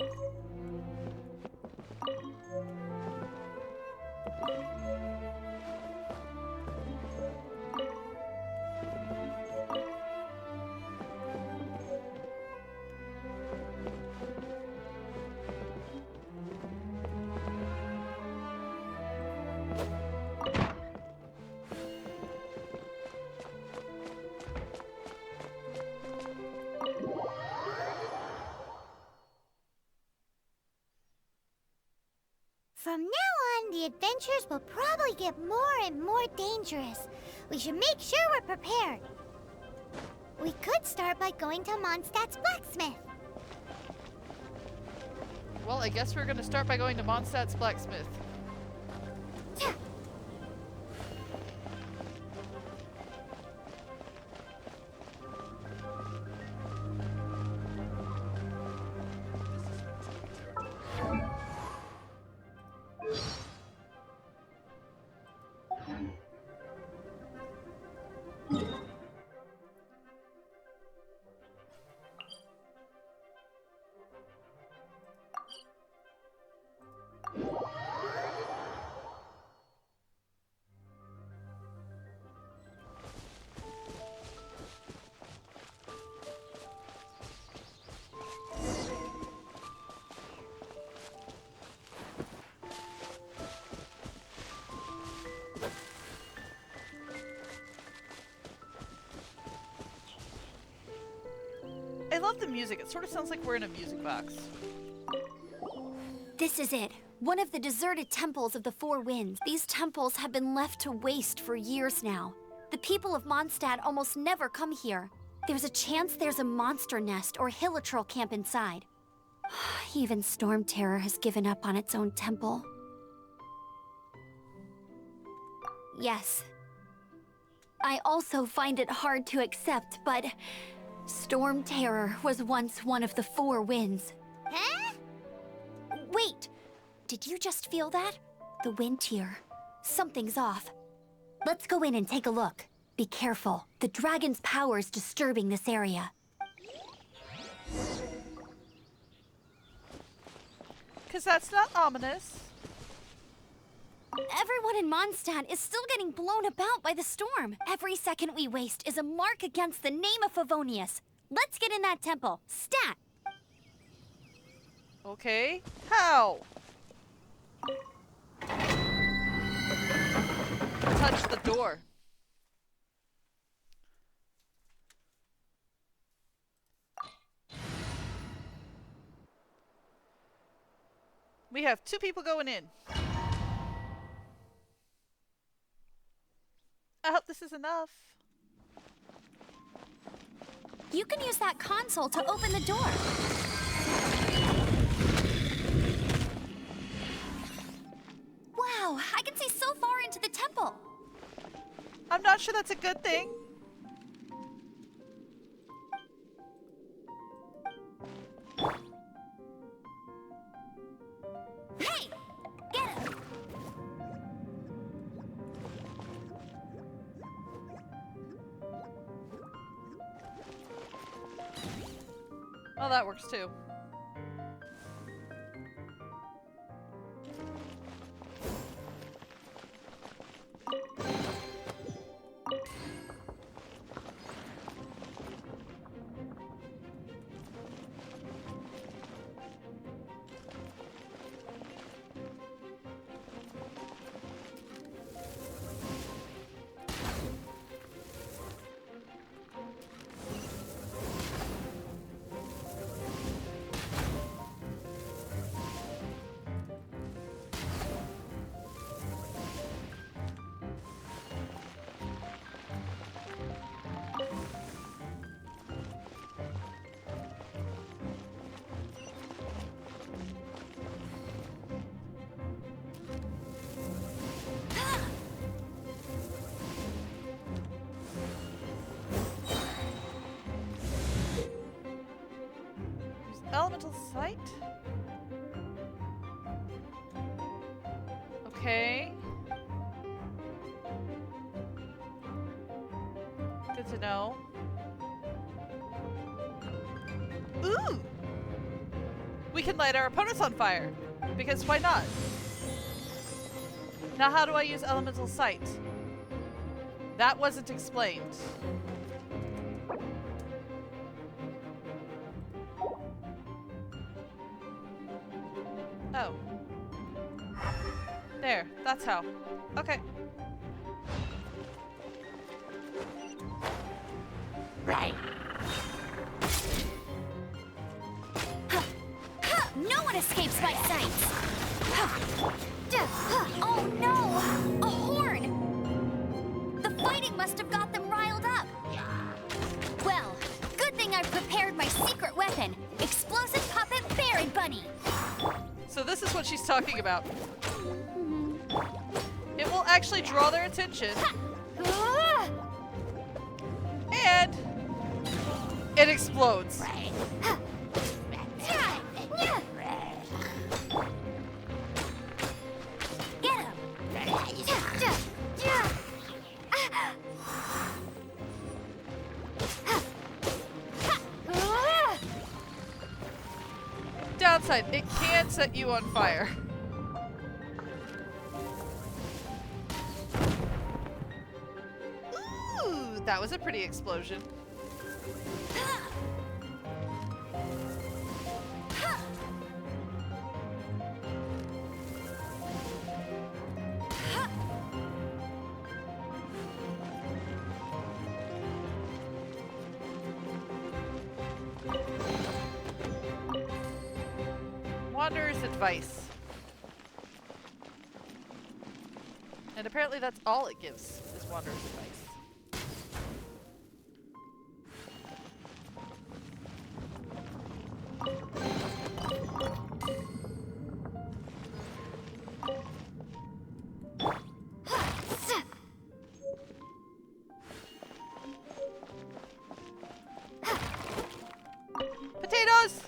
From now on, the adventures will probably get more and more dangerous. We should make sure we're prepared. We could start by going to Mondstadt's blacksmith. Well, I guess we're gonna start by going to Mondstadt's blacksmith. I love the music. It sort of sounds like we're in a music box. This is it. One of the deserted temples of the Four Winds. These temples have been left to waste for years now. The people of Mondstadt almost never come here. There's a chance there's a monster nest or hilichurl camp inside. Even Storm Terror has given up on its own temple. Yes. I also find it hard to accept, but Storm Terror was once one of the Four Winds. Huh? Wait! Did you just feel that? The wind here. Something's off. Let's go in and take a look. Be careful. The dragon's power is disturbing this area. 'Cause that's not ominous. Everyone in Mondstadt is still getting blown about by the storm. Every second we waste is a mark against the name of Favonius. Let's get in that temple. Stat! Okay. How? Touch the door. We have 2 people going in. I hope this is enough. You can use that console to open the door. Wow, I can see so far into the temple. I'm not sure that's a good thing. Hey! Get him! Well, that works too. Elemental sight? Okay. Good to know. Ooh! We can light our opponents on fire. Because why not? Now how do I use elemental sight? That wasn't explained. Oh. There, that's how. Okay. Right. No one escapes my sights. Oh no! A horn! The fighting must have got them riled up. Well, good thing I prepared my secret weapon, explosive puppet Baron Bunny. So this is what she's talking about. It will actually draw their attention. And it explodes. Get him! Downside, it can set you on fire. Ooh, that was a pretty explosion. Wanderer's advice. And apparently that's all it gives, is Wanderer's advice. Potatoes!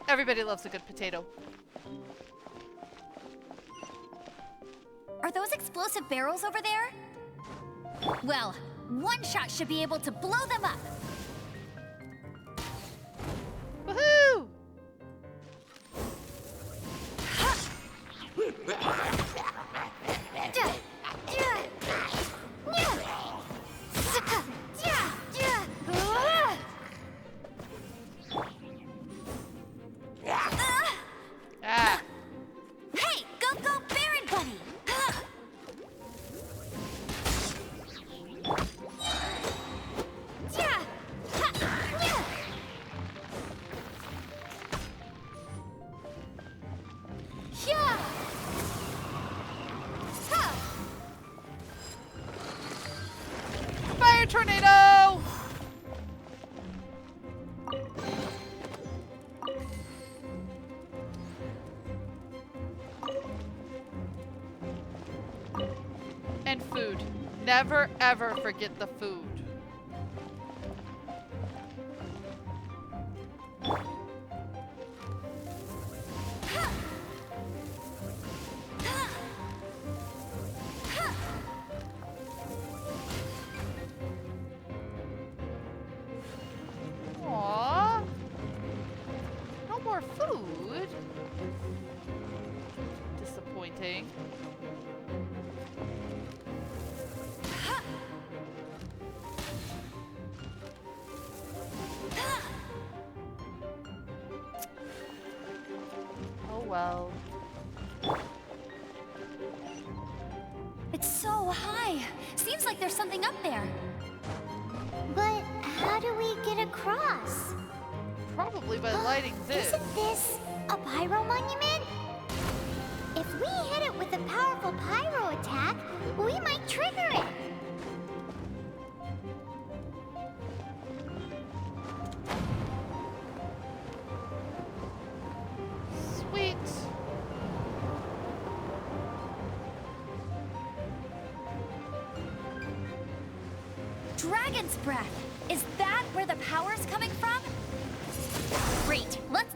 Everybody loves a good potato. Are those explosive barrels over there? Well, one shot should be able to blow them up. Woohoo! Ah! Hey, go Baron Bunny! Fire tornado! And food. Never ever forget the food. Aww. No more food. Disappointing. Oh well. It's so high. Seems like there's something up there. But how do we get across? Probably by lighting this. Isn't this a pyro monument? If we hit it with a powerful pyro attack, we might trigger it. Sweet. Dragon's breath. Is that where the power's coming from? Great. Let's...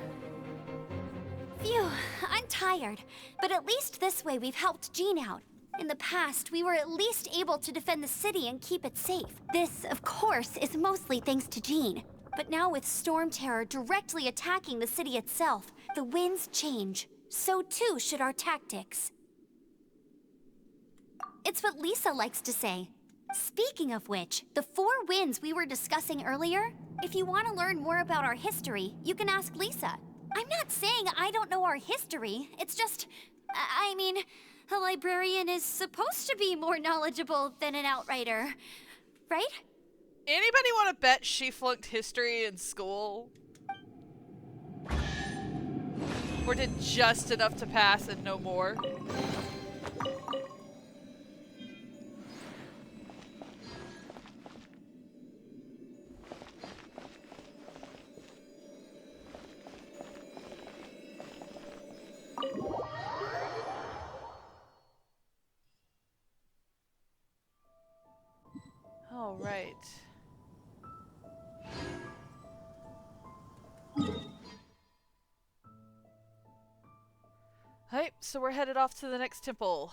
Phew. I'm tired. But at least this way we've helped Jean out. In the past, we were at least able to defend the city and keep it safe. This, of course, is mostly thanks to Jean. But now with Storm Terror directly attacking the city itself, the winds change. So too should our tactics. It's what Lisa likes to say. Speaking of which, the 4 winds we were discussing earlier, if you want to learn more about our history, you can ask Lisa. I'm not saying I don't know our history, it's just, I mean, a librarian is supposed to be more knowledgeable than an outrider, right? Anybody want to bet she flunked history in school? Or did just enough to pass and no more. All right. Alright, so we're headed off to the next temple.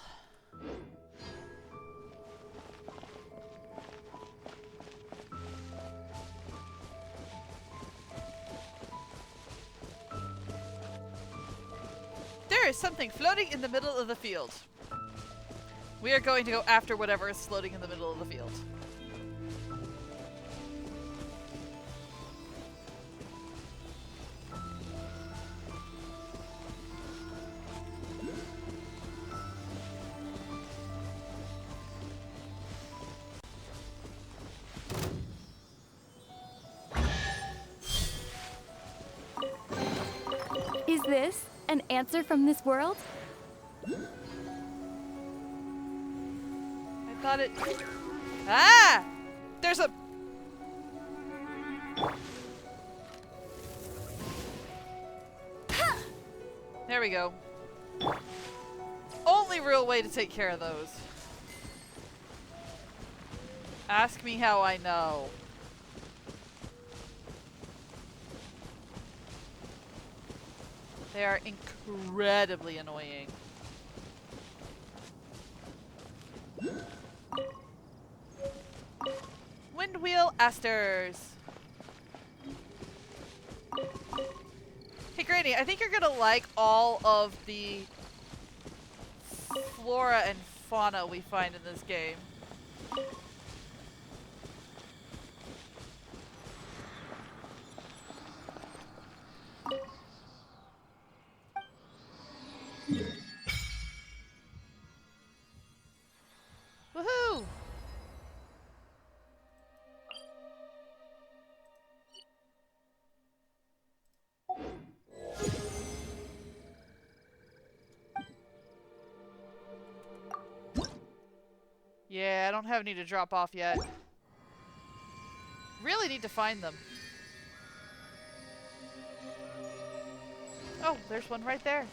There is something floating in the middle of the field. We are going to go after whatever is floating in the middle of the field. Is this an answer from this world? I thought it... Ah! There's a... There we go. Only real way to take care of those. Ask me how I know. They are incredibly annoying. Windwheel asters. Hey Granny, I think you're gonna like all of the flora and fauna we find in this game. Woohoo! Yeah, I don't have any to drop off yet. Really need to find them. Oh, there's one right there.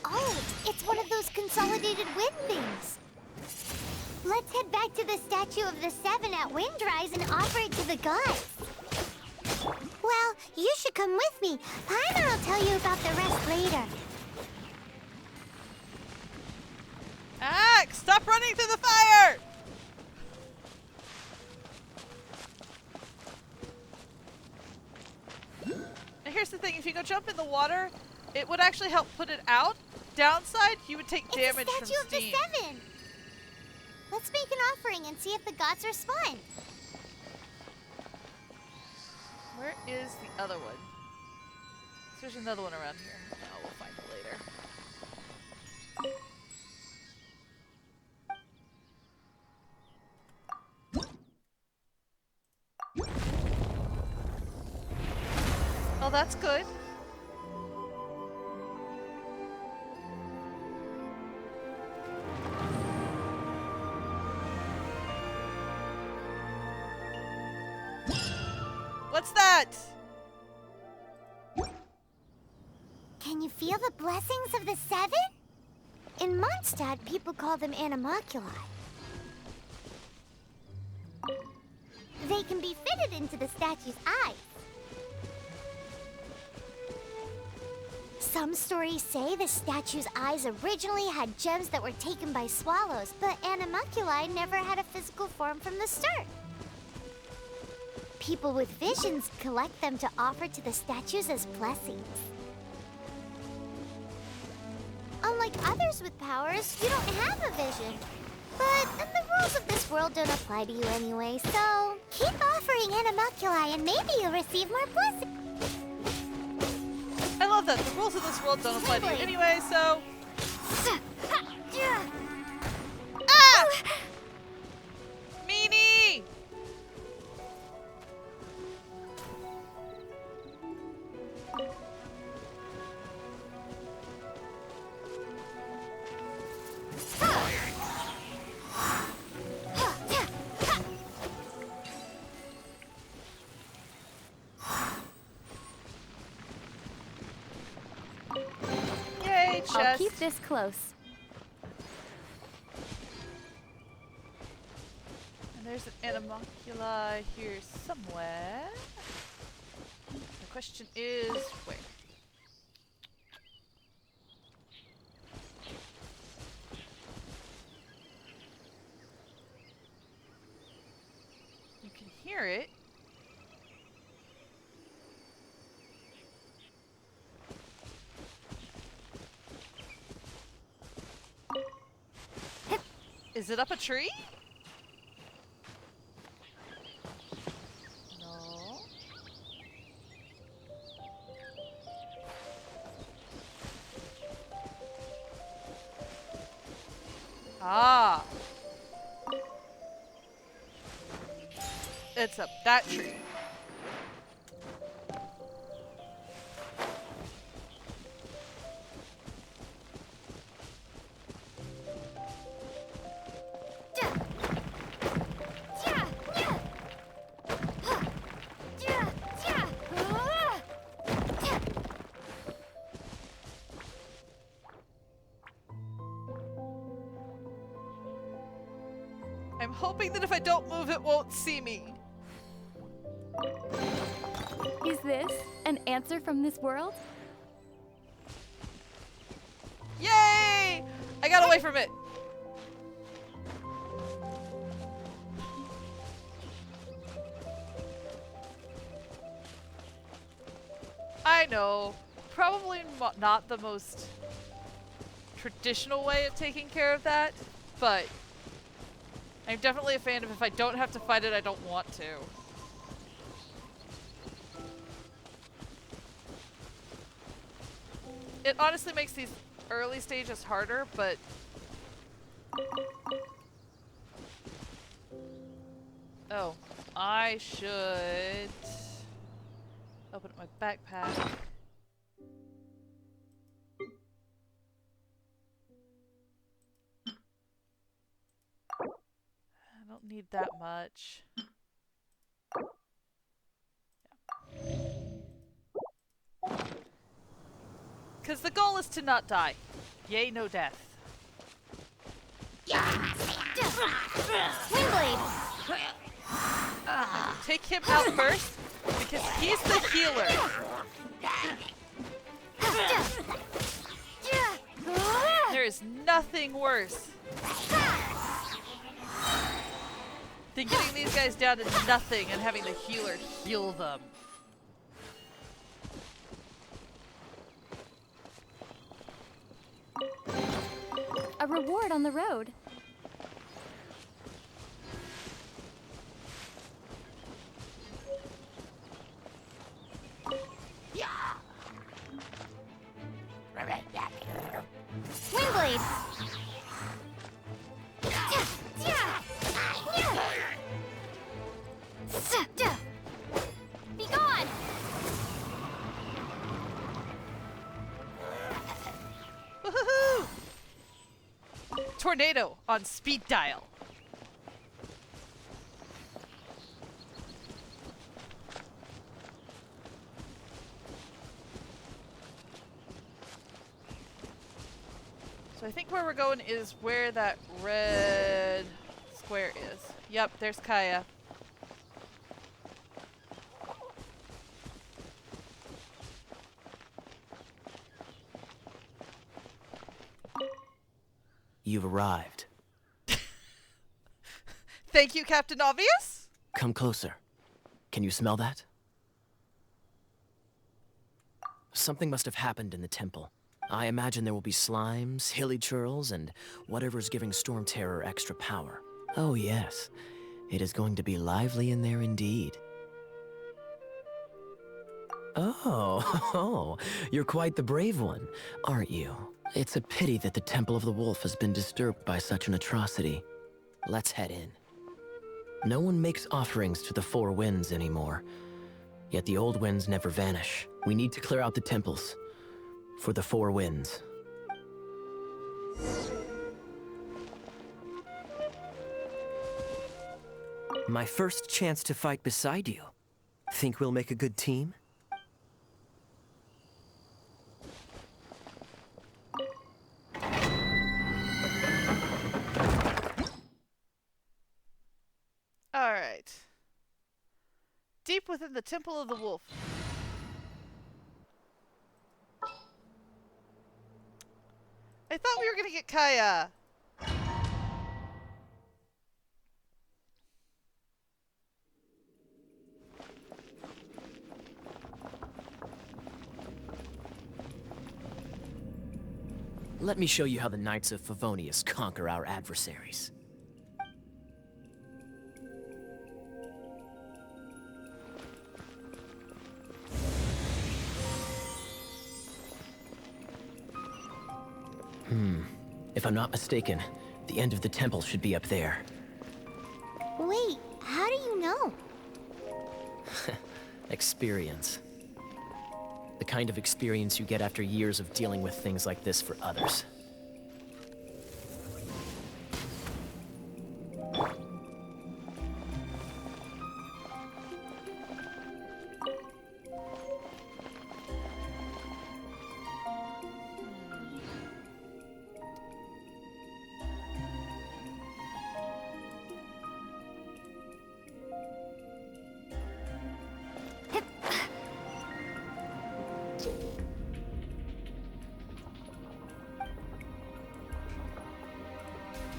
Oh, it's one of those consolidated wind things. Let's head back to the statue of the Seven at Windrise and offer it to the gods. Well, you should come with me. Paimon will tell you about the rest later. Axe, stop running through the fire! And here's the thing, if you go jump in the water, it would actually help put it out. Downside, you would take damage from It's the statue of steam. the Seven. Let's make an offering and see if the gods respond. Where is the other one? There's another one around here. No, we'll find it later. Oh, that's good. What's that? Can you feel the blessings of the Seven? In Mondstadt, people call them animalculi. They can be fitted into the statue's eyes. Some stories say the statue's eyes originally had gems that were taken by swallows, but animalculi never had a physical form from the start. People with visions collect them to offer to the statues as blessings. Unlike others with powers, you don't have a vision. But the rules of this world don't apply to you anyway, so keep offering animalculi and maybe you'll receive more blessings. I love that. The rules of this world don't apply to you anyway, so... Ah! Meanie! Yay, chest. I'll keep this close. And there's an animalcula here somewhere. The question is, where? You can hear it. Is it up a tree? No. Ah. It's up that tree. I'm hoping that if I don't move, it won't see me. Is this an answer from this world? Yay! I got away from it. I know. Probably not the most traditional way of taking care of that, but I'm definitely a fan of if I don't have to fight it, I don't want to. It honestly makes these early stages harder, but... Oh, I should open up my backpack. I don't need that much. Because the goal is to not die. Yay, no death. Windblade! Take him out first, because he's the healer. There is nothing worse than getting these guys down to nothing and having the healer heal them. A reward on the road. Windblade! Be gone! Woohoo! Tornado on speed dial. So I think where we're going is where that red square is. Yep, there's Kaya. You've arrived. Thank you, Captain Obvious. Come closer. Can you smell that? Something must have happened in the temple. I imagine there will be slimes, hilly churls, and whatever's giving Storm Terror extra power. Oh yes, it is going to be lively in there indeed. Oh, you're quite the brave one, aren't you? It's a pity that the Temple of the Wolf has been disturbed by such an atrocity. Let's head in. No one makes offerings to the Four Winds anymore. Yet the old winds never vanish. We need to clear out the temples. For the Four Winds. My first chance to fight beside you. Think we'll make a good team? Alright. Deep within the Temple of the Wolf. I thought we were gonna get Kaya. Let me show you how the Knights of Favonius conquer our adversaries. If I'm not mistaken, the end of the temple should be up there. Wait, how do you know? Experience. The kind of experience you get after years of dealing with things like this for others.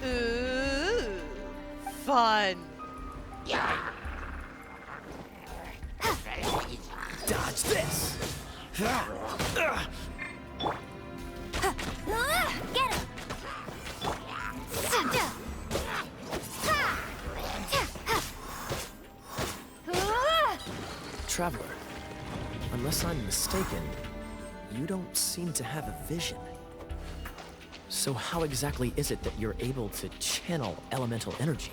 Ooh, fun. Dodge this! Get him! Traveler, unless I'm mistaken, you don't seem to have a vision. So how exactly is it that you're able to channel elemental energy?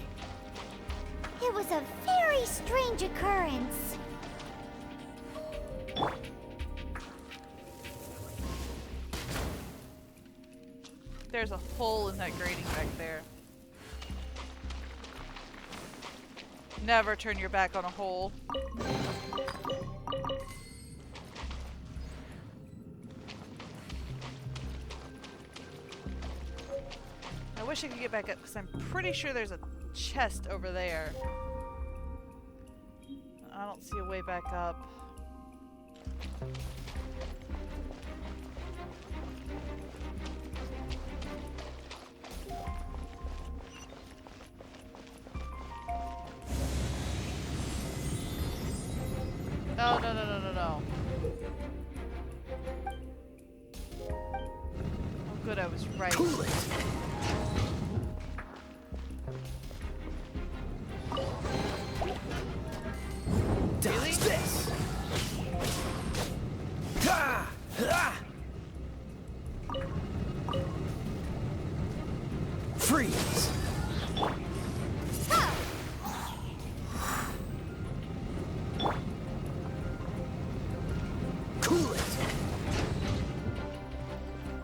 It was a very strange occurrence. There's a hole in that grating back there. Never turn your back on a hole. I wish I could get back up because I'm pretty sure there's a chest over there. I don't see a way back up. Oh, no, no, no, no, no. Oh, good, I was right. Cool it! Really? Dodge this! Ha! Ha! Freeze! Cool it!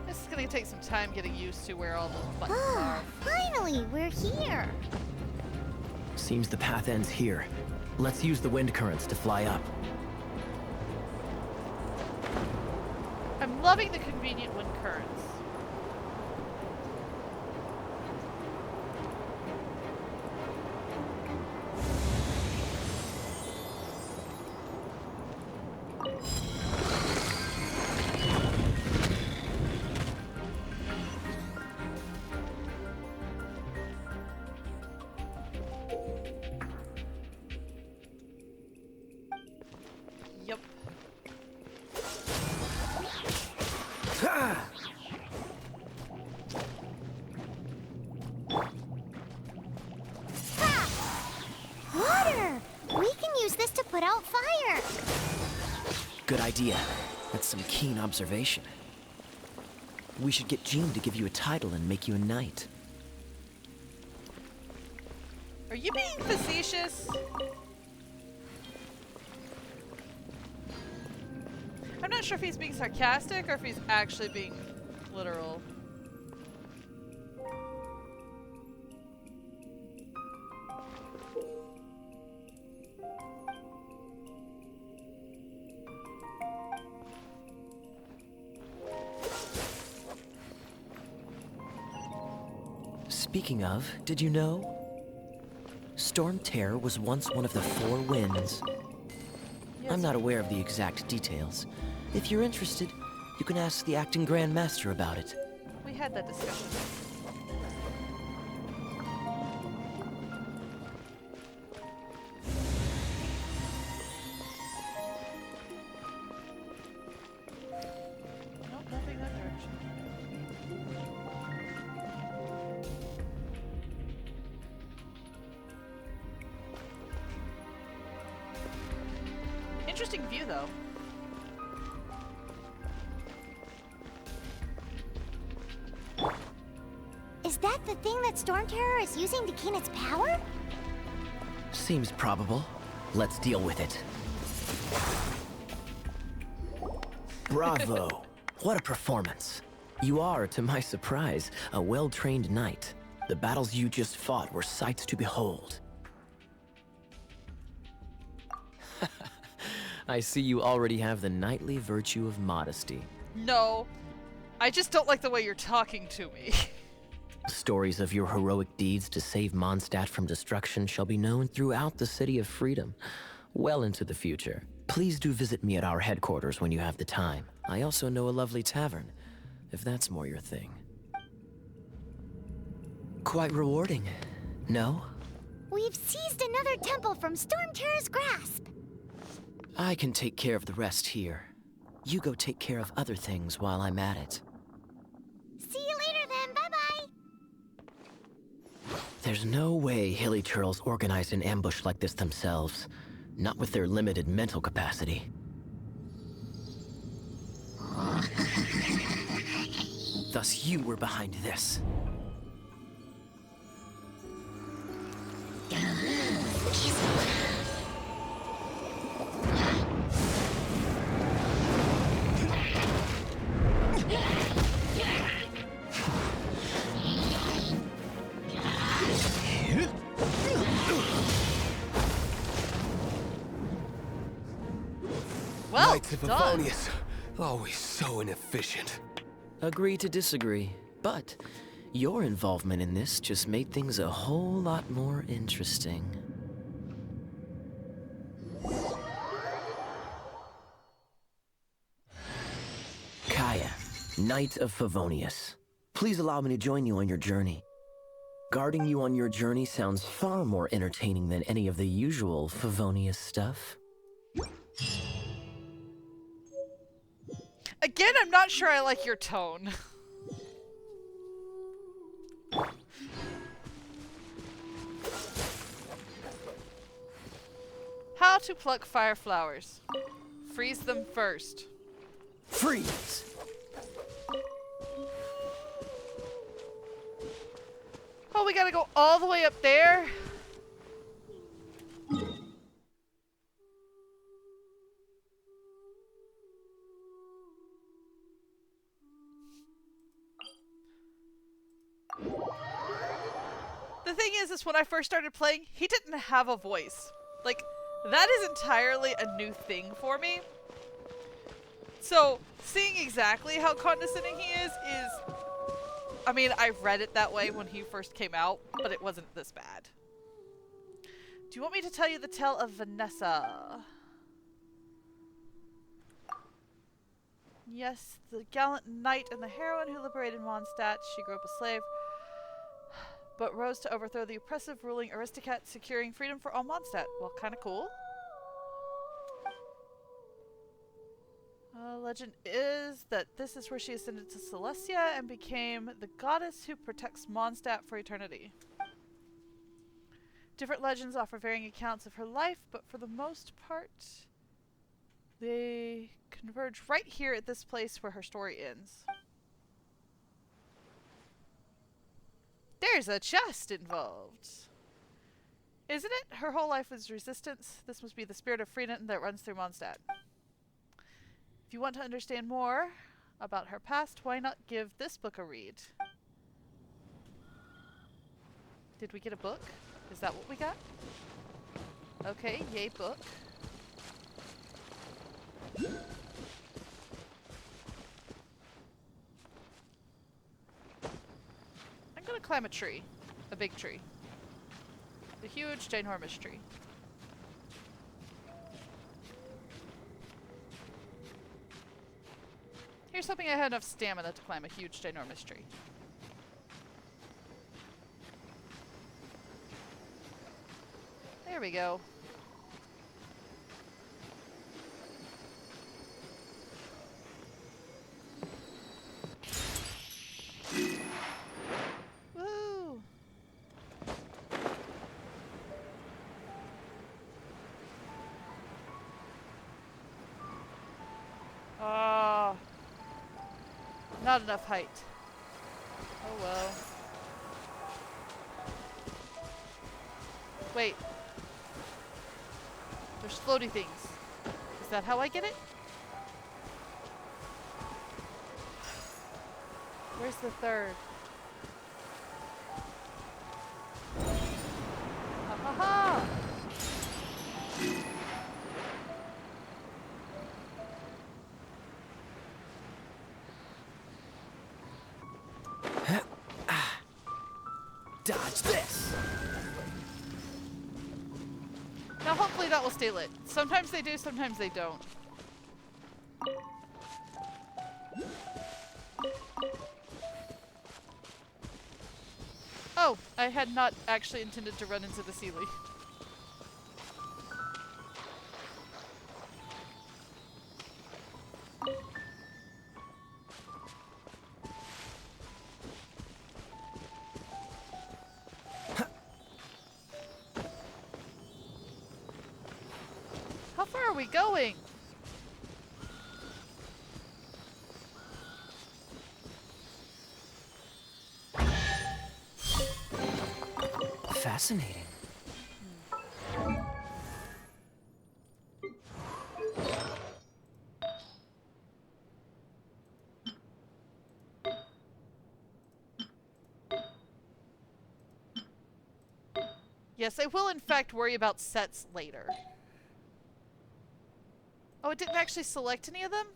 This is gonna take some time getting used to where all those buttons are. Finally, we're here. Seems the path ends here. Let's use the wind currents to fly up. I'm loving the convenient wind currents. Yep. Ha! Good idea. That's some keen observation. We should get Jean to give you a title and make you a knight. Are you being facetious? I'm not sure if he's being sarcastic or if he's actually being literal. Speaking of, did you know? Storm Terror was once one of the 4 winds. Yes. I'm not aware of the exact details. If you're interested, you can ask the acting Grand Master about it. We had that discussion. Nope, nothing that direction. Interesting view, though. Is that the thing that Storm Terror is using to gain its power? Seems probable. Let's deal with it. Bravo! What a performance. You are, to my surprise, a well-trained knight. The battles you just fought were sights to behold. I see you already have the knightly virtue of modesty. No. I just don't like the way you're talking to me. Stories of your heroic deeds to save Mondstadt from destruction shall be known throughout the City of Freedom, well into the future. Please do visit me at our headquarters when you have the time. I also know a lovely tavern, if that's more your thing. Quite rewarding, no? We've seized another temple from Storm Terror's grasp. I can take care of the rest here. You go take care of other things while I'm at it. See you later then, bye-bye. There's no way Hilly Turtles organized an ambush like this themselves. Not with their limited mental capacity. Thus you were behind this. Well Knights of done. Favonius, always so inefficient. Agree to disagree, but your involvement in this just made things a whole lot more interesting. Kaya, Knight of Favonius. Please allow me to join you on your journey. Guarding you on your journey sounds far more entertaining than any of the usual Favonius stuff. Again, I'm not sure I like your tone. How to pluck fire flowers. Freeze them first. Freeze! Oh, we gotta go all the way up there? The thing is when I first started playing, he didn't have a voice. Like, that is entirely a new thing for me. So, seeing exactly how condescending he is, I mean, I read it that way when he first came out, but it wasn't this bad. Do you want me to tell you the tale of Vanessa? Yes, the gallant knight and the heroine who liberated Mondstadt. She grew up a slave, but rose to overthrow the oppressive ruling aristocrat, securing freedom for all Mondstadt. Well, kind of cool. Legend is that this is where she ascended to Celestia and became the goddess who protects Mondstadt for eternity. Different legends offer varying accounts of her life, but for the most part, they converge right here at this place where her story ends. There's a chest involved. Isn't it? Her whole life was resistance. This must be the spirit of freedom that runs through Mondstadt. If you want to understand more about her past, why not give this book a read? Did we get a book? Is that what we got? Okay, yay book. I'm gonna climb a tree. A big tree. A huge, ginormous tree. Here's hoping I had enough stamina to climb a huge, ginormous tree. There we go. Woo! Ah, not enough height. Oh well. Wait. There's floaty things. Is that how I get it? Where's the third? Ha ha ha! Dodge this! Now hopefully that will stay lit. Sometimes they do, sometimes they don't. Oh, I had not actually intended to run into the Seelie. How far are we going? Fascinating. Yes, I will in fact worry about sets later. Oh, it didn't actually select any of them?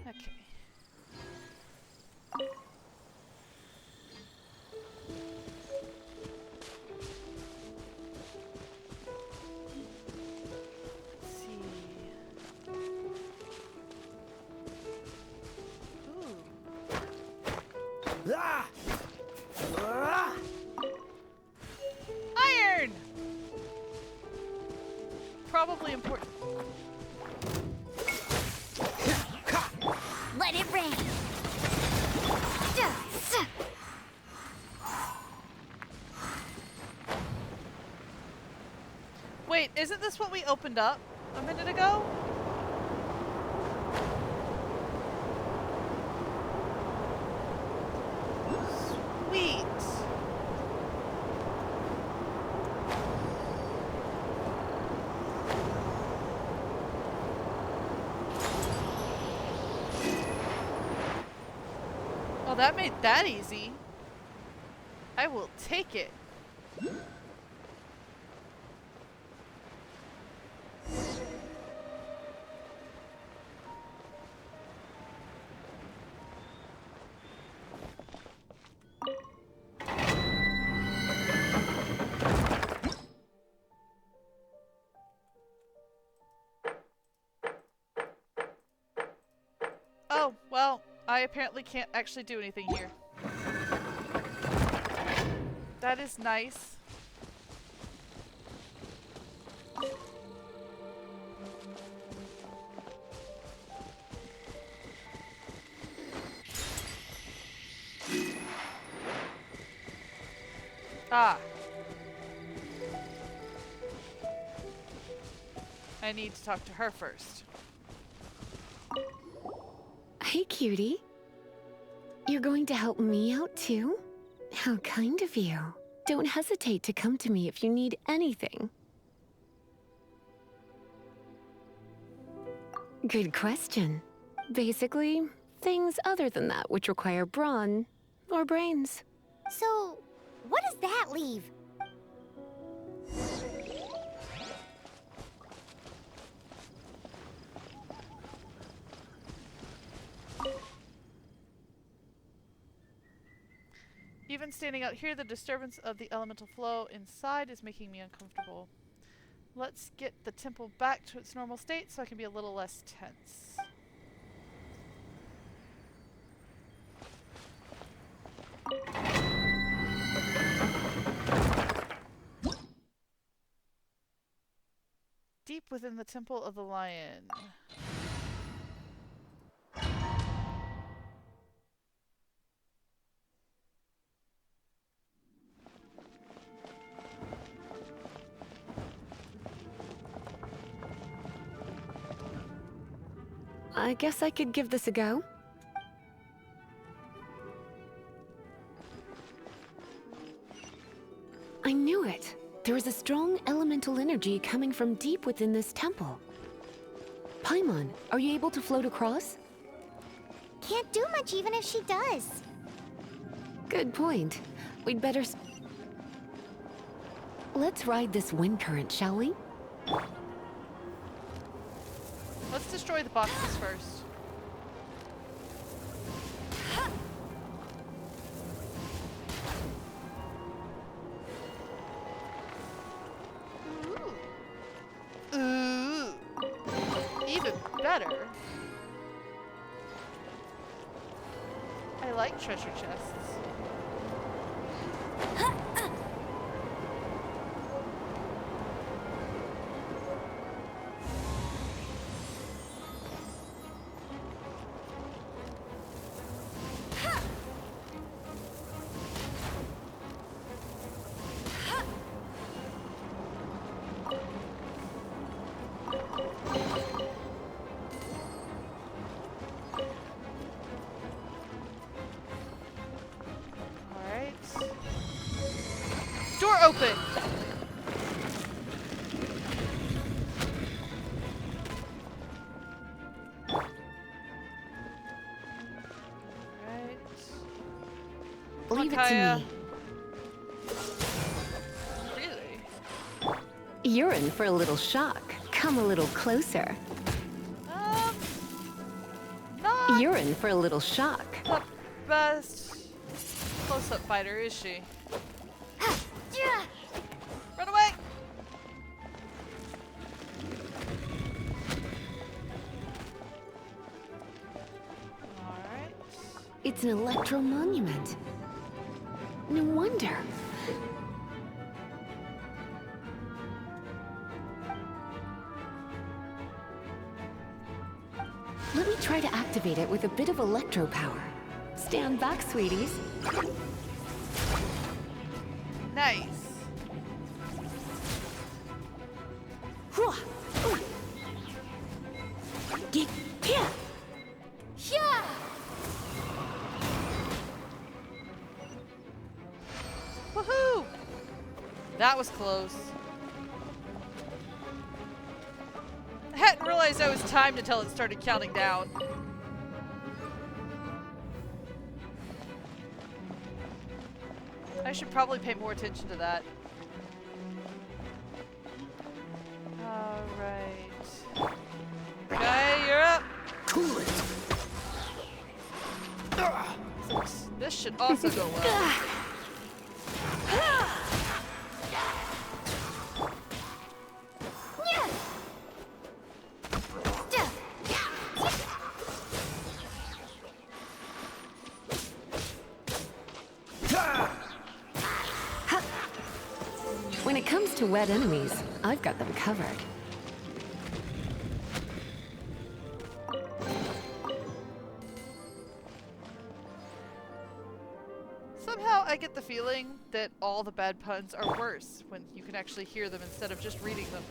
Okay. Let's see. Ooh. Ah! Iron! Probably important. Let it rain. Wait, isn't this what we opened up a minute ago? Sweet. Well, that made that easy. I will take it. Oh, well, I apparently can't actually do anything here. That is nice. Ah. I need to talk to her first. Hey, cutie. You're going to help me out too? How kind of you. Don't hesitate to come to me if you need anything. Good question. Basically, things other than that which require brawn or brains. So, what does that leave? Even standing out here, the disturbance of the elemental flow inside is making me uncomfortable. Let's get the temple back to its normal state so I can be a little less tense. Deep within the Temple of the Lion. I guess I could give this a go. I knew it. There is a strong elemental energy coming from deep within this temple. Paimon, are you able to float across? Can't do much even if she does. Good point. We'd better... Let's ride this wind current, shall we? Let's destroy the boxes first. Ooh. Even better. I like treasure chests. Door open! Leave it to me. Really? You're in for a little shock. Come a little closer. Not You're in for a little shock. the best close-up fighter, is she? Run away! Alright. It's an electro monument. No wonder. Let me try to activate it with a bit of electro power. Stand back, sweeties. Nice. Woohoo! That was close. I hadn't realized I was timed until it started counting down. I should probably pay more attention to that. Alright. Okay, you're up! This should also go well. to wed enemies, I've got them covered. Somehow I get the feeling that all the bad puns are worse when you can actually hear them instead of just reading them.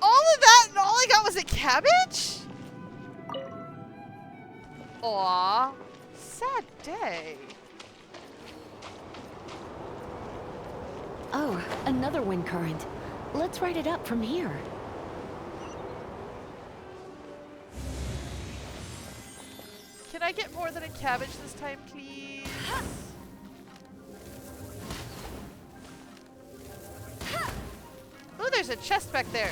All of that and all I got was a cabbage? Aw, sad day. Oh, another wind current. Let's ride it up from here. Can I get more than a cabbage this time, please? Oh, there's a chest back there.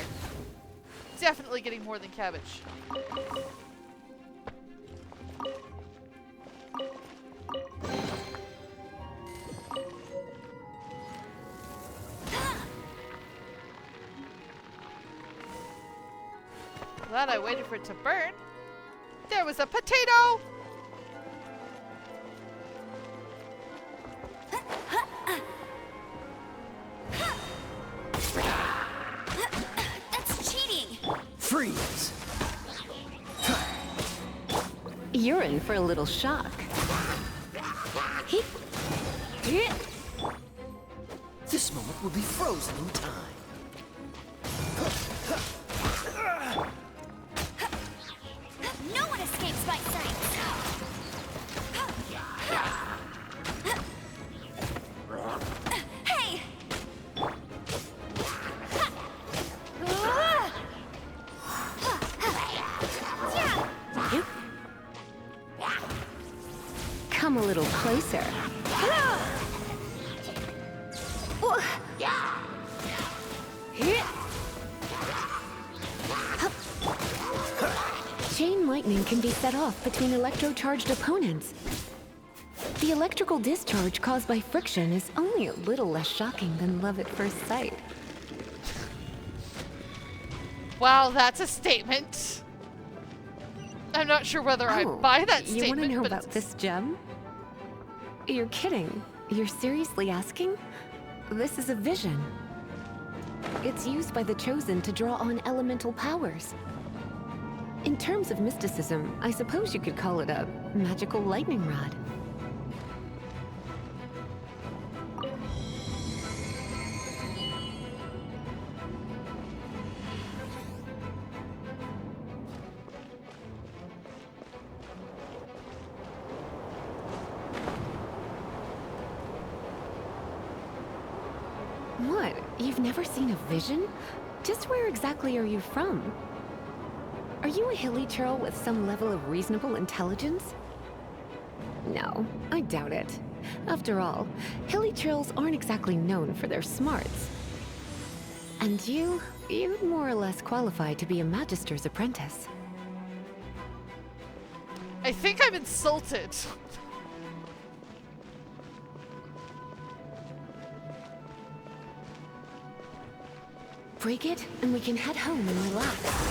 Definitely getting more than cabbage. Glad I waited for it to burn. There was a potato! That's cheating! Freeze! You're in for a little shock. This moment will be frozen in time. No one escapes my sight! Hey! Come a little closer. Chain lightning can be set off between electro-charged opponents. The electrical discharge caused by friction is only a little less shocking than love at first sight. Wow, that's a statement. I'm not sure whether I buy that statement. You want to know but about this gem? You're kidding. You're seriously asking? This is a vision. It's used by the Chosen to draw on elemental powers. In terms of mysticism, I suppose you could call it a magical lightning rod. What? You've never seen a vision? Just where exactly are you from? Are you a hilly churl with some level of reasonable intelligence? No, I doubt it. After all, hilly churls aren't exactly known for their smarts. And you'd more or less qualify to be a Magister's apprentice. I think I'm insulted. Break it, and we can head home and relax.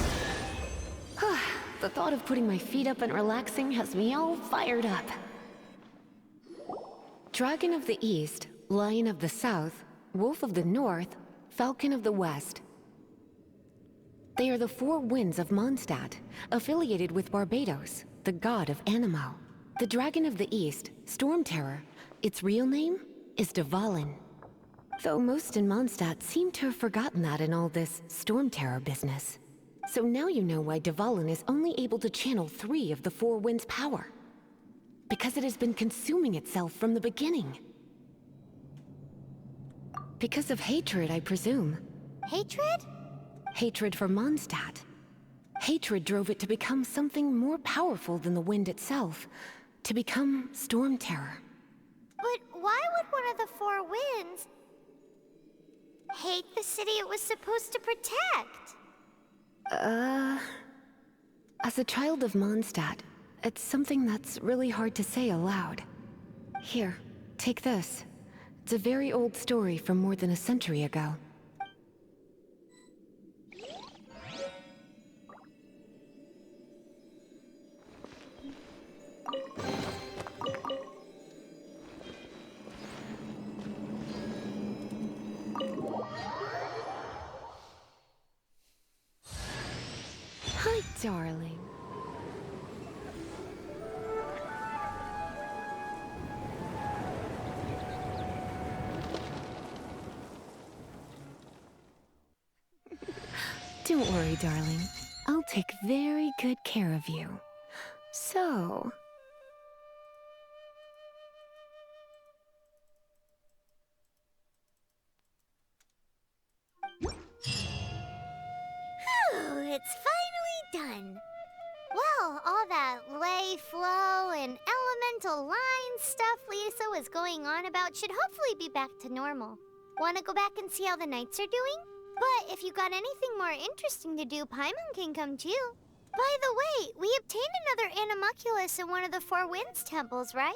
The thought of putting my feet up and relaxing has me all fired up. Dragon of the East, Lion of the South, Wolf of the North, Falcon of the West. They are the four winds of Mondstadt, affiliated with Barbados, the god of Anemo. The Dragon of the East, Storm Terror, its real name is Dvalin. Though most in Mondstadt seem to have forgotten that in all this Storm Terror business. So now you know why Dvalin is only able to channel 3 of the four winds' power. Because it has been consuming itself from the beginning. Because of hatred, I presume. Hatred? Hatred for Mondstadt. Hatred drove it to become something more powerful than the wind itself. To become Storm Terror. But why would one of the four winds hate the city it was supposed to protect? As a child of Mondstadt, it's something that's really hard to say aloud. Here, take this. It's a very old story from more than a century ago. darling. Don't worry, darling. I'll take very good care of you. So... Whew, it's finally done. Well, all that lay, flow, and elemental line stuff Lisa was going on about should hopefully be back to normal. Want to go back and see how the knights are doing? But if you got anything more interesting to do, Paimon can come too. By the way, we obtained another Animalculus in one of the Four Winds temples, right?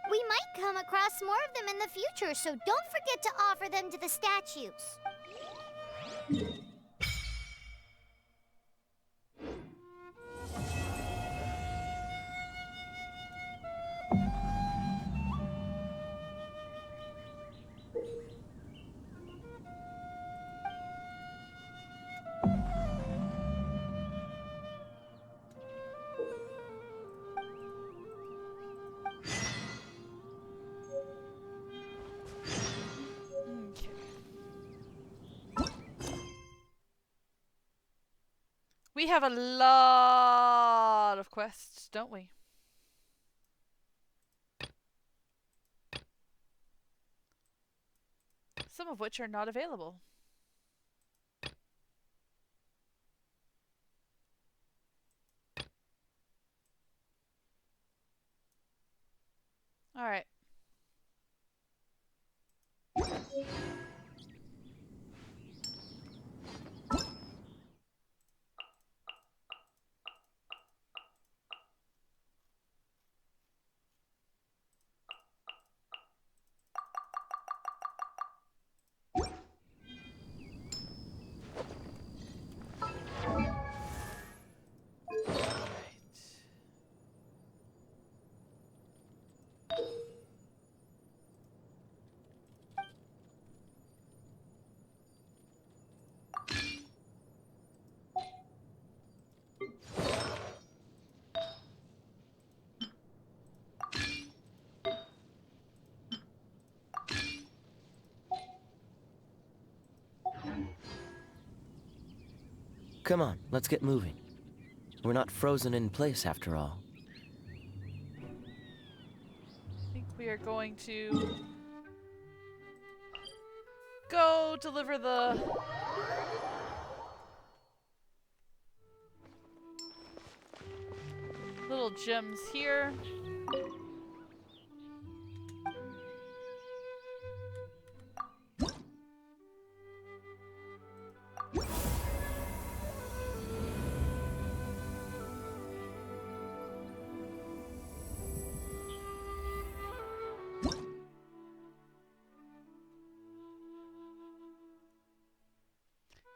We might come across more of them in the future, so don't forget to offer them to the statues. We have a lot of quests, don't we? Some of which are not available. All right. Come on, let's get moving. We're not frozen in place after all. I think we are going to go deliver the little gems here.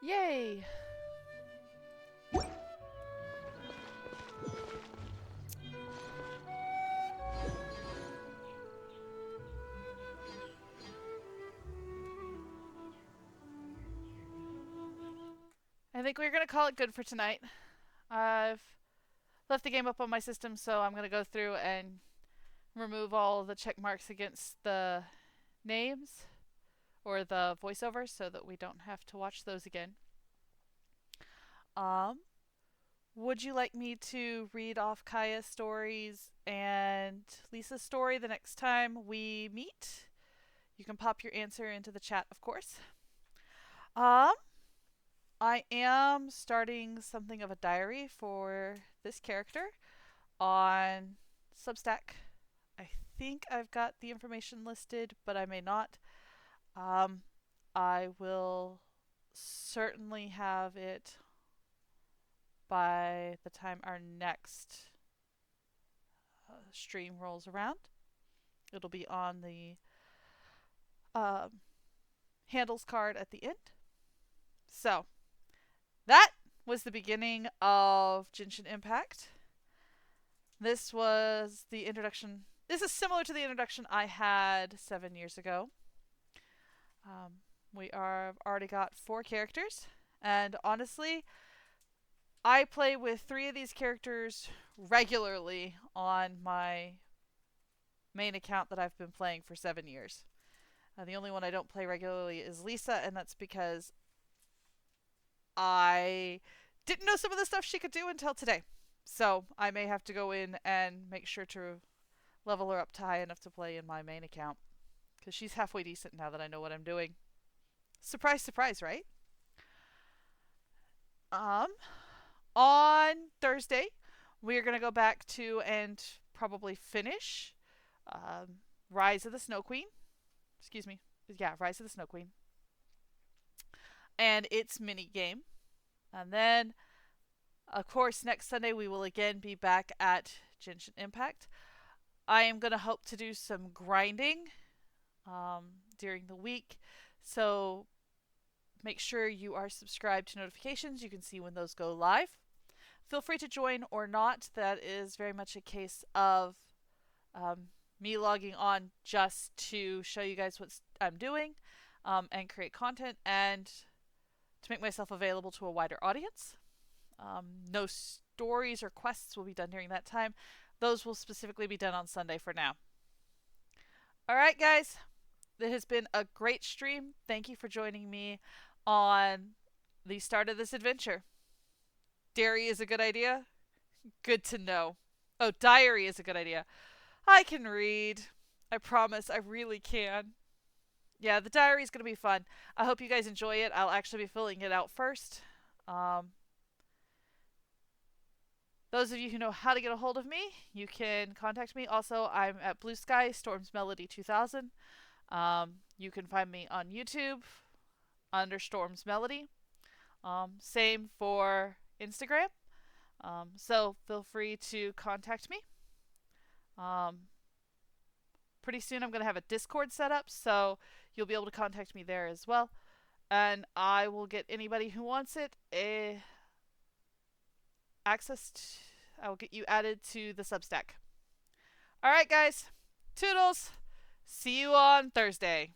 Yay! I think we're going to call it good for tonight. I've left the game up on my system, so I'm going to go through and remove all the check marks against the names or the voiceovers so that we don't have to watch those again. Would you like me to read off Kaya's stories and Lisa's story the next time we meet? You can pop your answer into the chat, of course. I am starting something of a diary for this character on Substack. I think I've got the information listed, but I may not. I will certainly have it by the time our next stream rolls around. It'll be on the handles card at the end. So, that was the beginning of Genshin Impact. This was the introduction. This is similar to the introduction I had 7 years ago. We are already got 4 characters, and honestly, I play with 3 of these characters regularly on my main account that I've been playing for 7 years. The only one I don't play regularly is Lisa, and that's because I didn't know some of the stuff she could do until today. So I may have to go in and make sure to level her up to high enough to play in my main account. Because she's halfway decent now that I know what I'm doing. Surprise, surprise, right? On Thursday, we are going to go back to and probably finish Rise of the Snow Queen. Excuse me. Yeah, Rise of the Snow Queen. And its mini game. And then, of course, next Sunday we will again be back at Genshin Impact. I am going to hope to do some grinding during the week. So make sure you are subscribed to notifications. You can see when those go live. Feel free to join or not. That is very much a case of me logging on just to show you guys what I'm doing and create content and to make myself available to a wider audience. No stories or quests will be done during that time. Those will specifically be done on Sunday for now. Alright guys, it has been a great stream. Thank you for joining me on the start of this adventure. Dairy is a good idea? Good to know. Oh, diary is a good idea. I can read. I promise, I really can. Yeah, the diary is going to be fun. I hope you guys enjoy it. I'll actually be filling it out first. Those of you who know how to get a hold of me, you can contact me. Also, I'm at Blue Sky, Storms Melody 2000. You can find me on YouTube under Storms Melody. Same for Instagram. So feel free to contact me. Pretty soon I'm going to have a Discord set up, so you'll be able to contact me there as well. And I will get anybody who wants it I will get you added to the Substack. Alright guys, toodles! See you on Thursday.